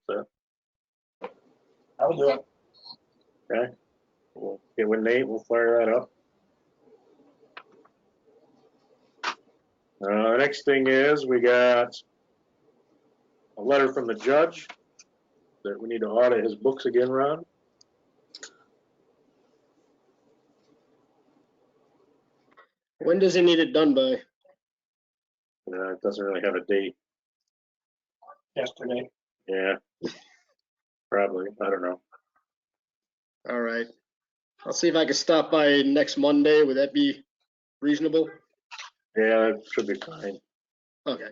I'll do it. Okay. We'll get with Nate. We'll fire that up. The next thing is we got a letter from the judge that we need to audit his books again, Ron. When does he need it done by? It doesn't really have a date. Yesterday. Yeah, probably. I don't know. All right. I'll see if I can stop by next Monday. Would that be reasonable? Yeah, it should be fine. Okay.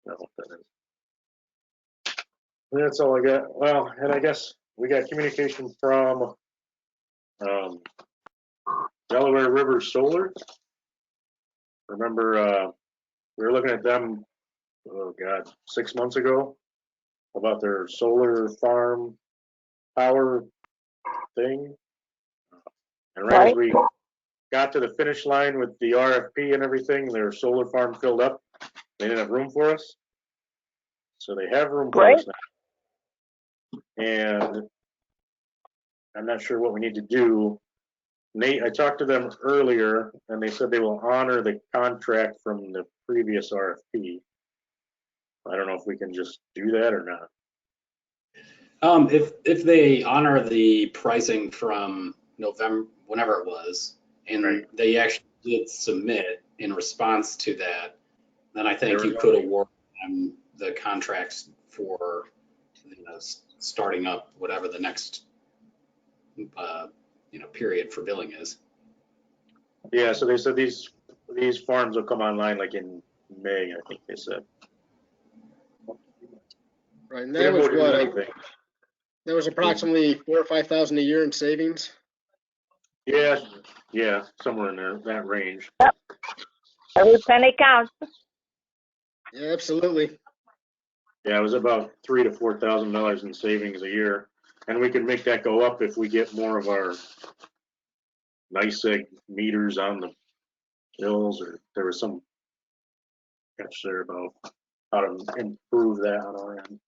know what that is. That's all I got. Well, and I guess we got communication from Delaware River Solar. Remember, we were looking at them, oh God, 6 months ago about their solar farm power thing. And right as we got to the finish line with the RFP and everything, their solar farm filled up. They didn't have room for us. So they have room for us now. And I'm not sure what we need to do. Nate, I talked to them earlier and they said they will honor the contract from the previous RFP. I don't know if we can just do that or not. If they honor the pricing from November, whenever it was, and they actually did submit in response to that, then I think you could award them the contracts for, starting up whatever the next, period for billing is. Yeah, so they said these farms will come online like in May, I think they said. Right, and that was what? Anything. That was approximately 4,000 or 5,000 a year in savings. Yeah, somewhere in there, that range. Every penny counts. Yeah, absolutely. Yeah, it was about $3,000 to $4,000 in savings a year, and we can make that go up if we get more of our NYSEG meters on the bills, or there was some catch there about how to improve that on our end.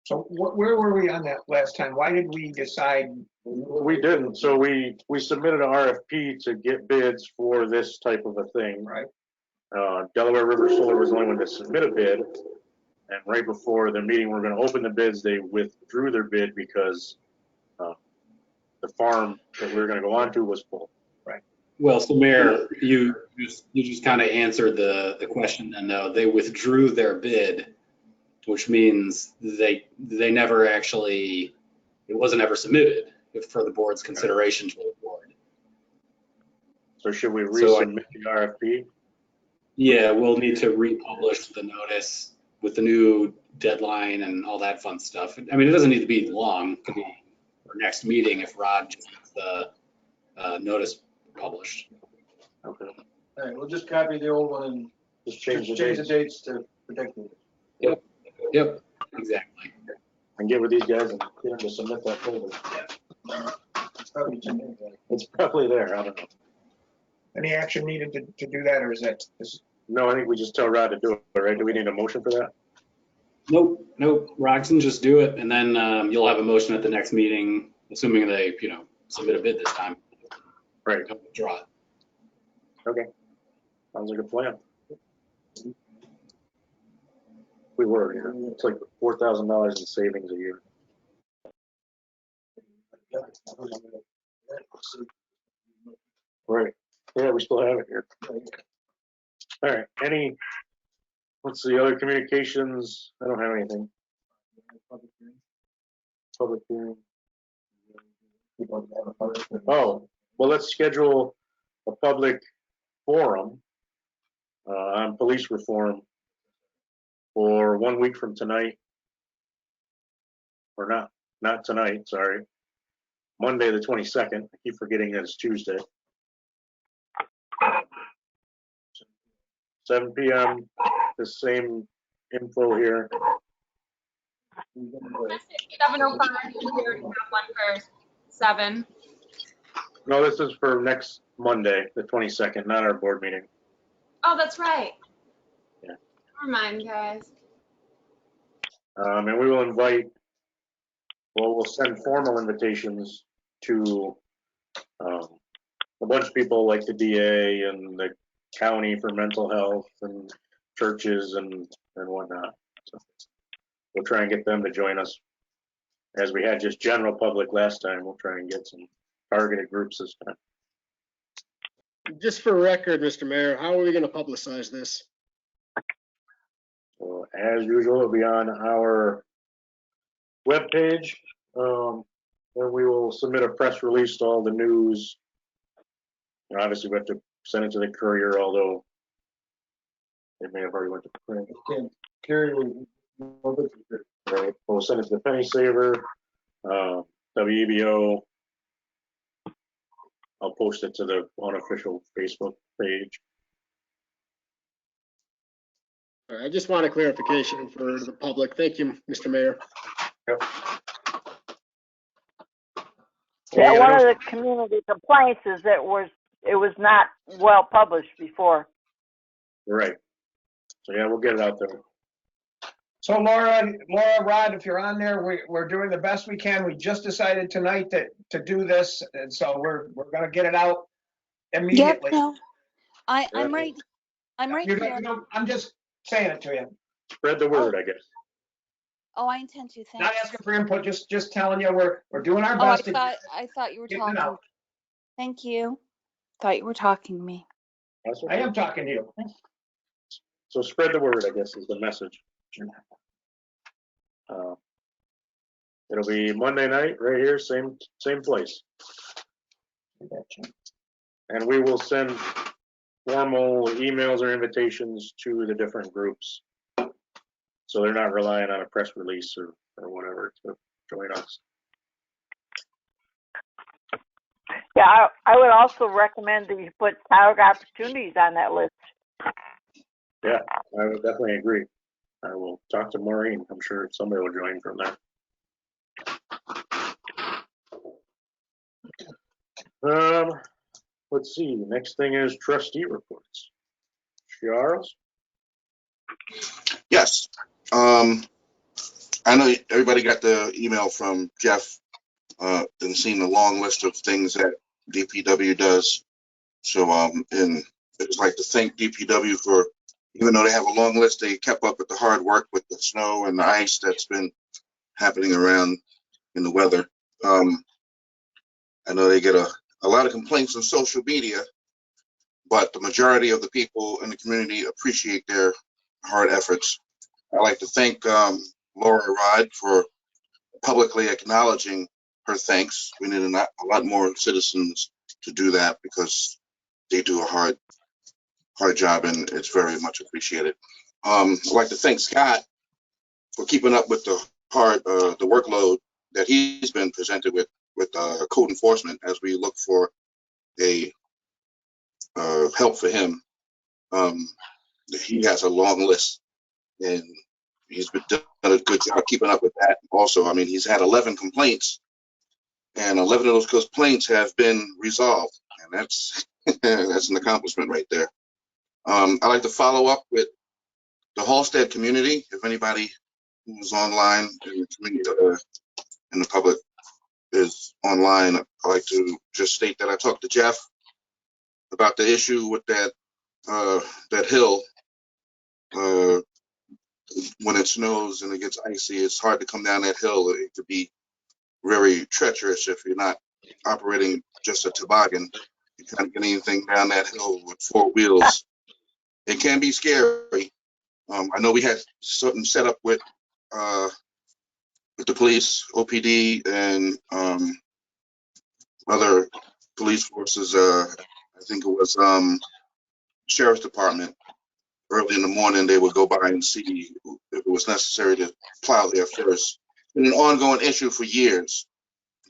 So where were we on that last time? Why did we decide? We didn't. So we submitted an RFP to get bids for this type of a thing. Right. Delaware River Solar was the only one to submit a bid, and right before the meeting, we're going to open the bids. They withdrew their bid because the farm that we were going to go on to was full. Right. Well, so Mayor, you just kind of answered the question, and they withdrew their bid, which means they never actually, it wasn't ever submitted for the board's consideration to the board. So should we resubmit the RFP? Yeah, we'll need to republish the notice with the new deadline and all that fun stuff. I mean, it doesn't need to be long. It could be our next meeting if Rod just gets the notice published. Okay. All right, we'll just copy the old one and just change the dates to protect it. Yep, exactly. And get with these guys and get them to submit that folder. It's probably there. I don't know. Any action needed to do that, or is that? No, I think we just tell Rod to do it, right? Do we need a motion for that? Nope. Rod can just do it, and then you'll have a motion at the next meeting, assuming they, submit a bid this time. Right. Draw it. Okay. Sounds like a plan. We were, it's like $4,000 in savings a year. Right. Yeah, we still have it here. All right. What's the other communications? I don't have anything. Public hearing. Oh, well, let's schedule a public forum on police reform for 1 week from tonight. Or not tonight, sorry. Monday, the 22nd. I keep forgetting that it's Tuesday. 7 p.m. The same info here. 7:05. We already have one for 7. No, this is for next Monday, the 22nd, not our board meeting. Oh, that's right. Yeah. Never mind, guys. And we will we'll send formal invitations to a bunch of people like the DA and the county for mental health and churches and whatnot. So we'll try and get them to join us. As we had just general public last time, we'll try and get some targeted groups this time. Just for record, Mr. Mayor, how are we going to publicize this? So as usual, it'll be on our webpage. And we will submit a press release to all the news. And obviously, we have to send it to the courier, although They may have already went to print. Can't carry with Right, we'll send it to the Penny Saver, WEBO. I'll post it to the unofficial Facebook page. I just want a clarification for the public. Thank you, Mr. Mayor. Yep. Yeah, And one I of know- the community complaints is that it was not well published before. Right. So yeah, we'll get it out there. So Laura, Rod, if you're on there, we're doing the best we can. We just decided tonight to do this, and so we're gonna get it out immediately. Yep, no, I'm right. I'm right You here. don't- I'm just saying it to you. Spread the word, I guess. Oh, I intend to. Not Thanks. asking for input, just telling you we're doing our Oh, I best. to thought you were get it talking. out. Thank you. Thought you were talking to me. That's I am talking to you. So spread the word, I guess, is the message. It'll be Monday night, right here, same place. And we will send formal emails or invitations to the different groups. So they're not relying on a press release or whatever to join us. Yeah, I would also recommend that you put Tioga Opportunities on that list. Yeah, I would definitely agree. I will talk to Maureen. I'm sure somebody will join from that. Let's see. Next thing is trustee reports. Charles? Yes. I know everybody got the email from Jeff and seen the long list of things that DPW does. So, and I'd just like to thank DPW for, even though they have a long list, they kept up with the hard work with the snow and the ice that's been happening around in the weather. I know they get a lot of complaints on social media, but the majority of the people in the community appreciate their hard efforts. I'd like to thank Laura Rod for publicly acknowledging her thanks. We need a lot more citizens to do that because they do a hard job and it's very much appreciated. I'd like to thank Scott for keeping up with the workload that he's been presented with code enforcement as we look for a help for him. He has a long list and he's been done a good job keeping up with that. Also, I mean, he's had 11 complaints and 11 of those complaints have been resolved, and that's that's an accomplishment right there. I'd like to follow up with the Halstead community. If anybody who's online in the community, in the public is online, I'd like to just state that I talked to Jeff about the issue with that hill. When it snows and it gets icy, it's hard to come down that hill. It could be very treacherous if you're not operating just a toboggan. You can't get anything down that hill with four wheels. It can be scary. I know we had something set up with the police, OPD, and other police forces. I think it was Sheriff's Department. Early in the morning, they would go by and see if it was necessary to plow there first. It's been an ongoing issue for years.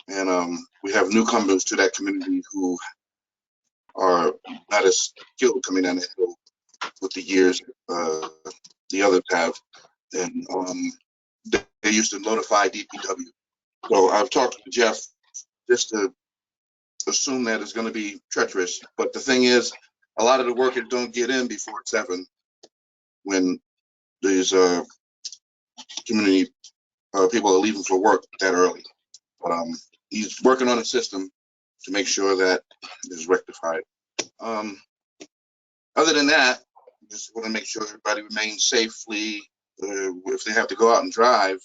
And we have newcomers to that community who are not as skilled coming down that hill with the years the others have. And they used to notify DPW. So I've talked to Jeff just to assume that it's going to be treacherous. But the thing is, a lot of the workers don't get in before 7 when these community people are leaving for work that early. But he's working on a system to make sure that is rectified. Other than that, just want to make sure everybody remains safely. If they have to go out and drive,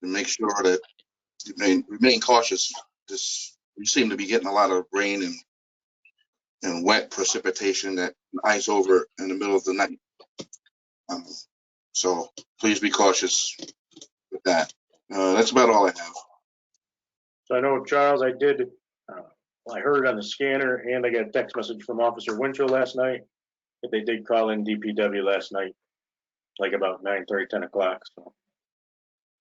and make sure that you remain cautious. We seem to be getting a lot of rain and wet precipitation that ice over in the middle of the night. So please be cautious with that. That's about all I have. So I know, Charles, I did, I heard it on the scanner and I got a text message from Officer Winchell last night But they did call in DPW last night, like about 9:30, 10 o'clock.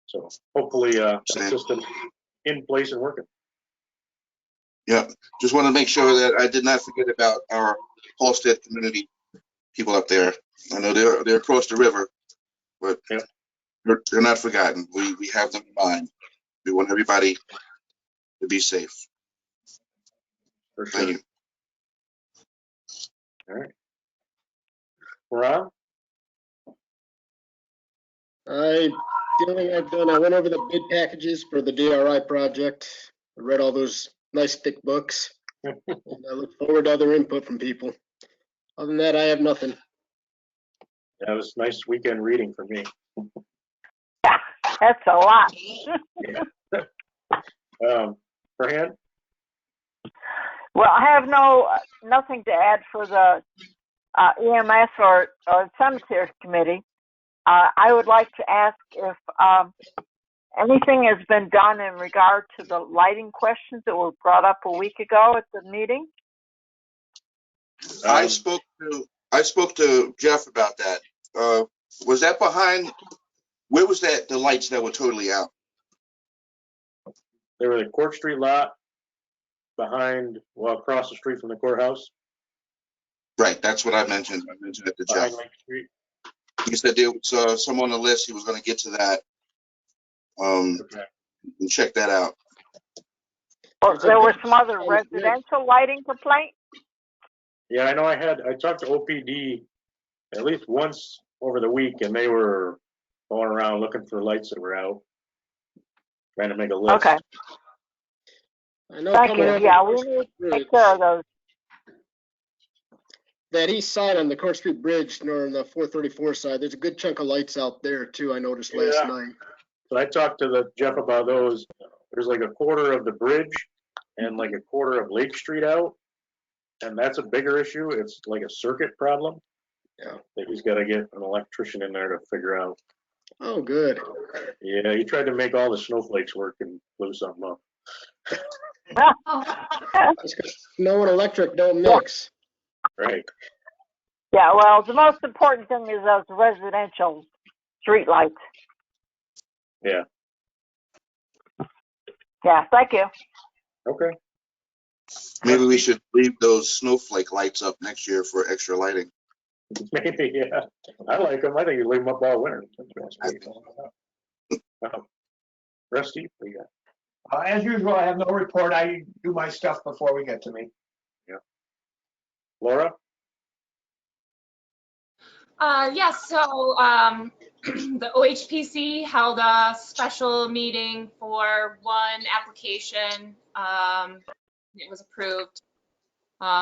So hopefully the system's in place and working. Yeah, just want to make sure that I did not forget about our Halstead community people up there. I know they're across the river, but they're not forgotten. We have them in mind. We want everybody to be safe. For sure. Thank you. All right. Ron? The only thing I've done, I went over the bid packages for the DRI project. I read all those nice thick books. And I look forward to other input from people. Other than that, I have nothing. That was nice weekend reading for me. That's a lot. Fran? Well, I have nothing to add for the EMS or cemetery committee. I would like to ask if anything has been done in regard to the lighting questions that were brought up a week ago at the meeting. I spoke to Jeff about that. Was that behind? Where was that? The lights that were totally out. They were the Court Street lot behind, well, across the street from the courthouse. Right, that's what I mentioned. I mentioned it to Jeff. Lake Street. He said there was some on the list. He was going to get to that. And check that out. Well, there were some other residential lighting complaints. Yeah, I know. I talked to OPD at least once over the week, and they were going around looking for lights that were out, trying to make a list. Okay. I know. Thank you. Yeah, we need to take care of those. That east side on the Court Street Bridge, or on the 434 side, there's a good chunk of lights out there too. I noticed last night. So I talked to Jeff about those. There's like a quarter of the bridge and like a quarter of Lake Street out, and that's a bigger issue. It's like a circuit problem. Yeah. That he's got to get an electrician in there to figure out. Oh, good. Yeah, he tried to make all the snowflakes work and blew something up. Snow and electric don't mix. Right. Yeah, well, the most important thing is those residential street lights. Yeah. Yeah, thank you. Okay. Maybe we should leave those snowflake lights up next year for extra lighting. Maybe, yeah. I like them. I think you leave them up all winter. Rusty, what do you got? As usual, I have no report. I do my stuff before we get to me. Yeah. Laura? Yes, so the OHPC held a special meeting for one application. It was approved.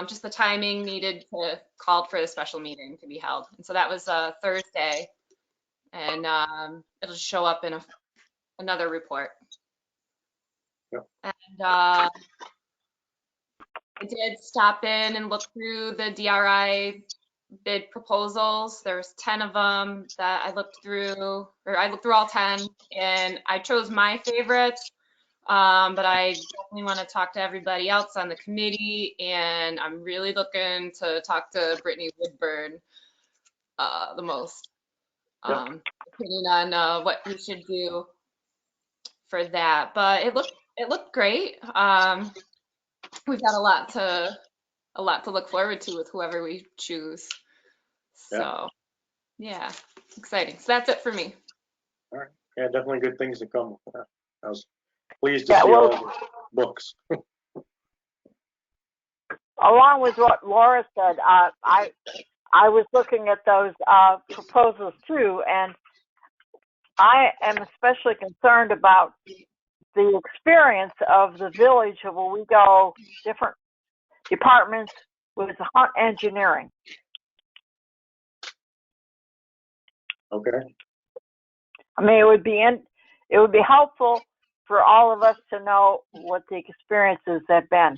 Just the timing needed to call for the special meeting to be held. And so that was Thursday. And it'll show up in another report. Yep. And I did stop in and look through the DRI bid proposals. There's 10 of them that I looked through, or I looked through all 10, and I chose my favorites. But I definitely want to talk to everybody else on the committee, and I'm really looking to talk to Brittany Woodburn the most, depending on what we should do for that. But it looked great. We've got a lot to look forward to with whoever we choose. So yeah, exciting. So that's it for me. All right. Yeah, definitely good things to come. I was pleased to see all the books. Along with what Laura said, I was looking at those proposals too, and I am especially concerned about the experience of the village of Owego, different departments with hunt engineering. Okay. I mean, it would be helpful for all of us to know what the experiences have been.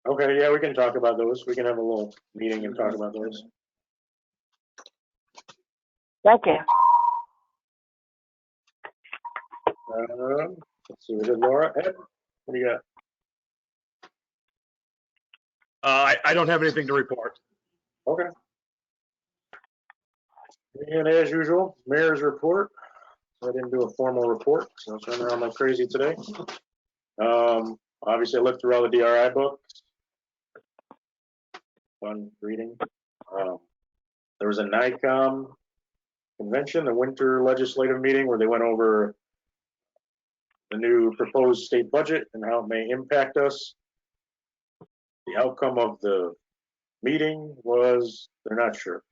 Okay, yeah, we can talk about those. We can have a little meeting and talk about those. Thank you. Let's see, we did Laura. Ed, what do you got? I don't have anything to report. Okay. And as usual, mayor's report. I didn't do a formal report, so I was running around like crazy today. Obviously, I looked through all the DRI books. Fun reading. There was a NICOM convention, the winter legislative meeting, where they went over the new proposed state budget and how it may impact us. The outcome of the meeting was they're not sure.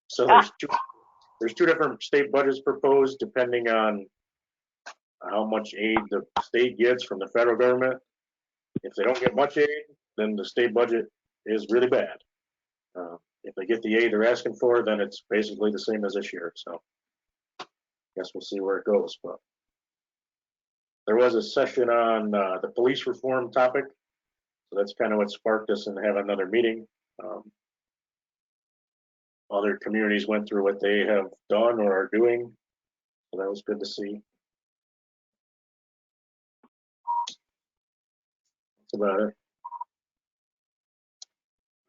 So there's two different state budgets proposed depending on how much aid the state gets from the federal government. If they don't get much aid, then the state budget is really bad. If they get the aid they're asking for, then it's basically the same as this year. So I guess we'll see where it goes. But there was a session on the police reform topic. So that's kind of what sparked us and have another meeting. Other communities went through what they have done or are doing. So that was good to see. That's about it.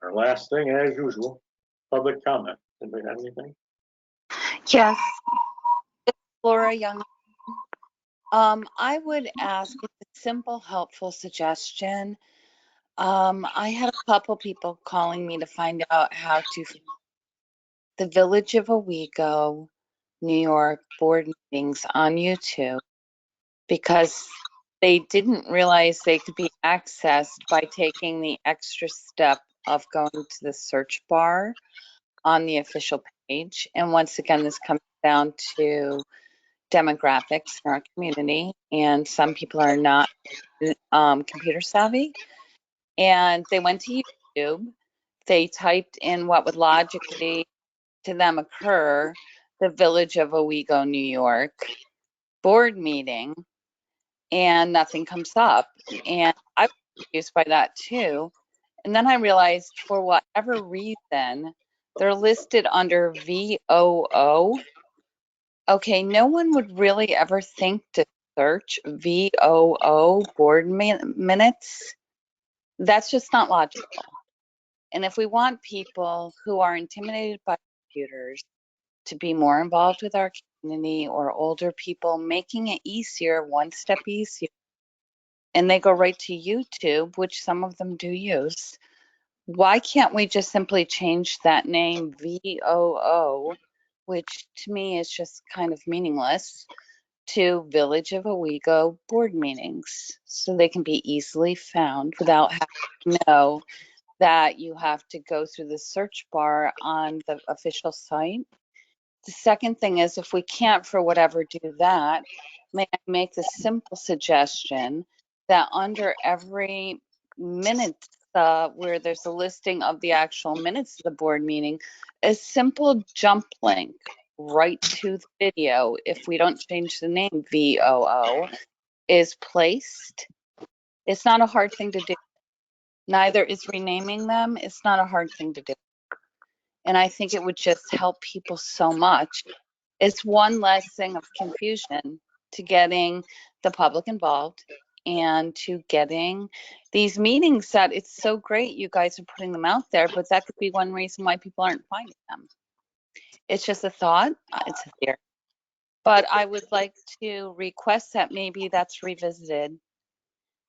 Our last thing, as usual, public comment. Anybody have anything? Yes, it's Laura Young. I would ask with a simple, helpful suggestion. I had a couple people calling me to find out how to the Village of Owego, New York board meetings on YouTube because they didn't realize they could be accessed by taking the extra step of going to the search bar on the official page. And once again, this comes down to demographics in our community, and some people are not computer savvy. And they went to YouTube, they typed in what would logically to them occur, the Village of Owego, New York board meeting, and nothing comes up. And I was confused by that too. And then I realized for whatever reason, they're listed under VOO. Okay, no one would really ever think to search VOO board minutes. That's just not logical. And if we want people who are intimidated by computers to be more involved with our community or older people, making it easier, one step easier, and they go right to YouTube, which some of them do use, why can't we just simply change that name VOO, which to me is just kind of meaningless, to Village of Owego board meetings so they can be easily found without having to know that you have to go through the search bar on the official site. The second thing is if we can't for whatever do that, may I make the simple suggestion that under every minute where there's a listing of the actual minutes of the board meeting, a simple jump link right to the video, if we don't change the name VOO, is placed. It's not a hard thing to do. Neither is renaming them. It's not a hard thing to do. And I think it would just help people so much. It's one less thing of confusion to getting the public involved and to getting these meetings that it's so great you guys are putting them out there, but that could be one reason why people aren't finding them. It's just a thought, it's a theory. But I would like to request that maybe that's revisited.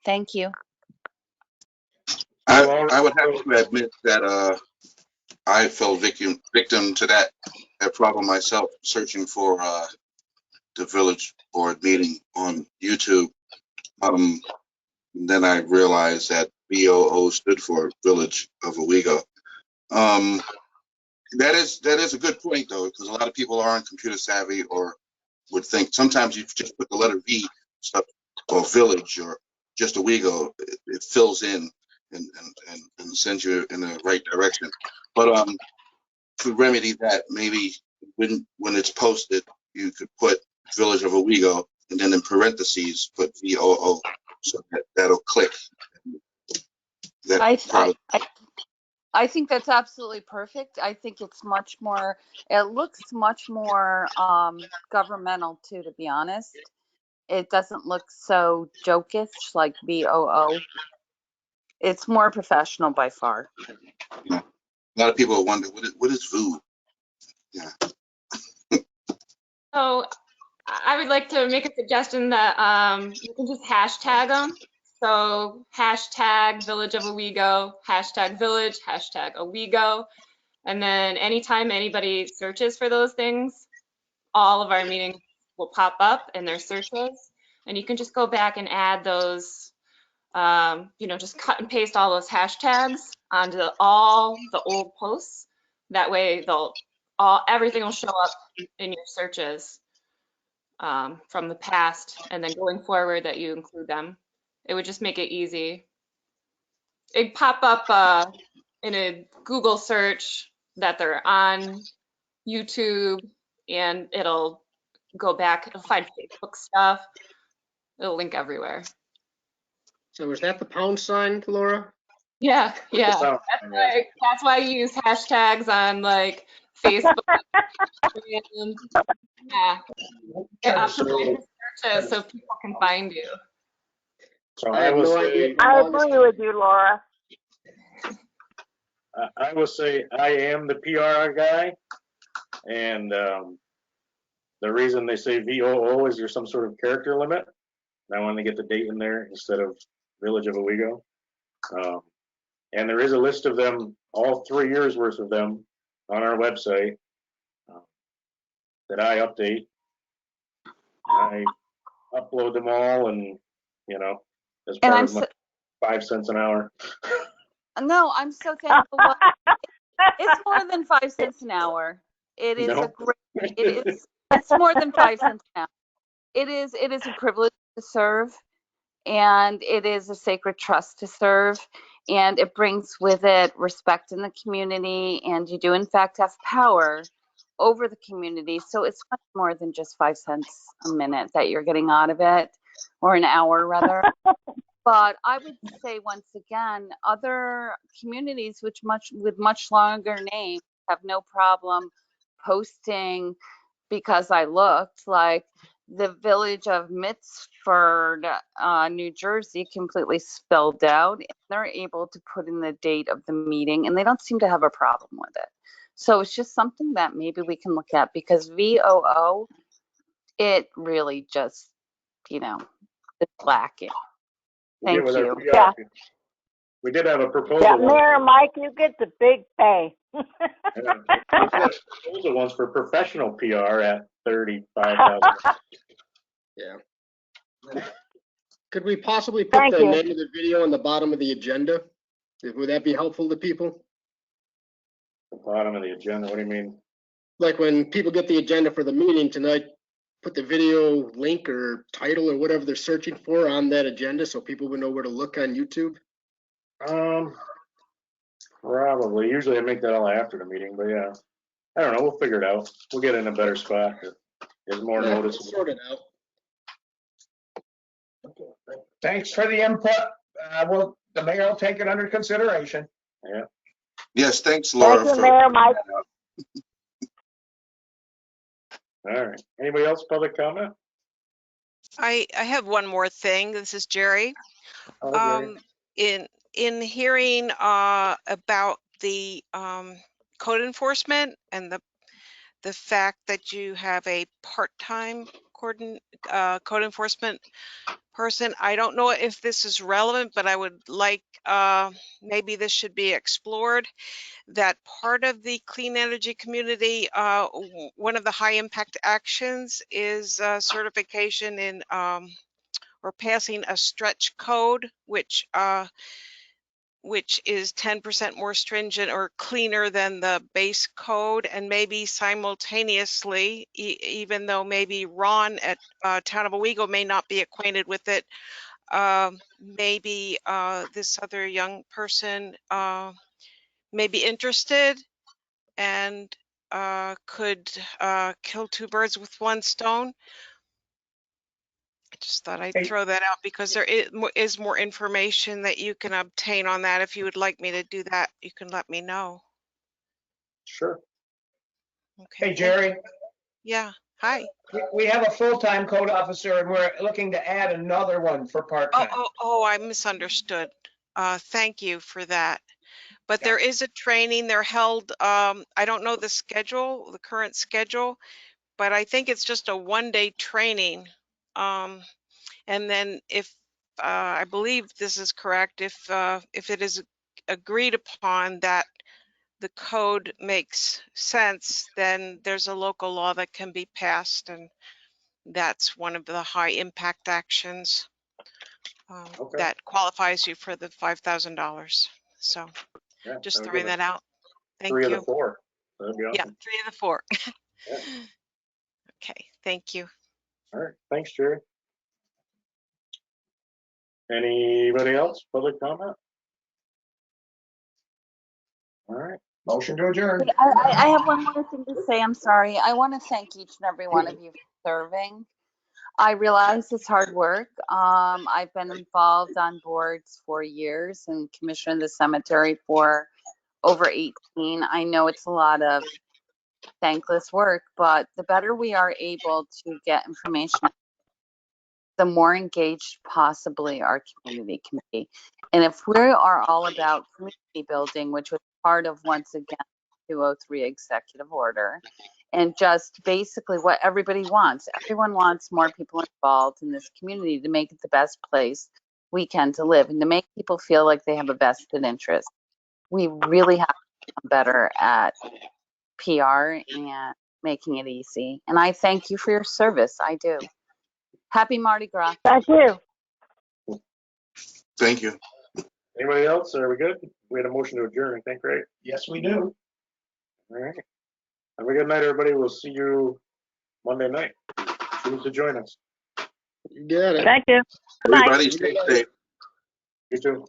Thank you. I would have to admit that I fell victim to that problem myself, searching for the village board meeting on YouTube. Then I realized that VOO stood for Village of Owego. That is a good point though, because a lot of people aren't computer savvy or would think sometimes you just put the letter V stuff or village or just Owego, it fills in and sends you in the right direction. But to remedy that, maybe when it's posted, you could put Village of Owego and then in parentheses put VOO, so that'll click. I think that's absolutely perfect. I think it's much more, it looks much more governmental too, to be honest. It doesn't look so jokish like VOO. It's more professional by far. Yeah. A lot of people wonder what is VOO? Yeah. So I would like to make a suggestion that you can just hashtag them. So hashtag Village of Owego, hashtag Village, hashtag Owego. And then anytime anybody searches for those things, all of our meetings will pop up in their searches. And you can just go back and add those, just cut and paste all those hashtags onto all the old posts. That way everything will show up in your searches from the past, and then going forward that you include them. It would just make it easy. It'd pop up in a Google search that they're on YouTube, and it'll go back, it'll find Facebook stuff. It'll link everywhere. So is that the pound sign, Laura? Yeah. That's why I use hashtags on like Facebook. Yeah. Searches so people can find you. So I have no idea. I agree with you, Laura. I will say I am the PR guy, and the reason they say VOO is there's some sort of character limit. And I wanted to get the date in there instead of Village of Owego. And there is a list of them, all 3 years worth of them, on our website that I update. I upload them all, and as part of my 5 cents an hour. No, I'm so thankful. It's more than 5 cents an hour. It is a great. It's more than 5 cents an hour. It is a privilege to serve, and it is a sacred trust to serve, and it brings with it respect in the community, and you do in fact have power over the community. So it's much more than just 5 cents a minute that you're getting out of it, or an hour rather. But I would say once again, other communities with much longer names have no problem posting, because I looked, like the Village of Mitford, New Jersey, completely spelled out, and they're able to put in the date of the meeting, and they don't seem to have a problem with it. So it's just something that maybe we can look at, because VOO, it really just, is lacking. Thank you. Yeah. We did have a proposal. Yeah, Mayor Mike, you get the big pay. We had proposal once for professional PR at $35,000. Yeah. Could we possibly put the name of the video on the bottom of the agenda? Would that be helpful to people? The bottom of the agenda, what do you mean? Like when people get the agenda for the meeting tonight, put the video link or title or whatever they're searching for on that agenda so people would know where to look on YouTube? Probably. Usually I make that all after the meeting, but yeah. I don't know. We'll figure it out. We'll get in a better spot. There's more notice. We'll sort it out. Thanks for the input. The mayor will take it under consideration. Yeah. Yes, thanks, Laura. Thank you, Mayor Mike. All right. Anybody else public comment? I have one more thing. This is Jerry. Oh, Jerry. In hearing about the code enforcement and the fact that you have a part-time code enforcement person, I don't know if this is relevant, but I would like maybe this should be explored. That part of the clean energy community, one of the high impact actions is certification in or passing a stretch code, which is 10% more stringent or cleaner than the base code, and maybe simultaneously, even though maybe Ron at Town of Owego may not be acquainted with it, maybe this other young person may be interested and could kill 2 birds with 1 stone. I just thought I'd throw that out because there is more information that you can obtain on that. If you would like me to do that, you can let me know. Sure. Okay, hey, Jerry. Yeah. Hi. We have a full-time code officer, and we're looking to add another one for part-time. Oh, I misunderstood. thank you for that. But there is a training, they're held, I don't know the schedule, the current schedule, but I think it's just a 1-day training. And then if, I believe this is correct, if it is agreed upon that the code makes sense, then there's a local law that can be passed, and that's one of the high impact actions that qualifies you for the $5,000. So Yeah, just that'd throwing give us that out. Thank 3 of you. the 4. That'd be Yeah, awesome. 3 of the 4. Yeah. Okay, thank you. All right, thanks, Jerry. Anybody else? Public comment? All right. Motion to adjourn. I have one more thing to say. I'm sorry. I want to thank each and every one of you for serving. I realize it's hard work. I've been involved on boards for years and commissioned the cemetery for over 18. I know it's a lot of thankless work, but the better we are able to get information, the more engaged possibly our community can be. And if we are all about community building, which was part of, once again, 203 executive order, and just basically what everybody wants. Everyone wants more people involved in this community to make it the best place we can to live and to make people feel like they have a vested interest. We really have to become better at PR and making it easy. And I thank you for your service. I do. Happy Mardi Gras. Thank you. Thank you. Anybody else? Are we good? We had a motion to adjourn, I think, right? Yes, we do. All right. Have a good night, everybody. We'll see you Monday night. Choose to join us. You got it. Thank you. Good night. Everybody stay safe. You too.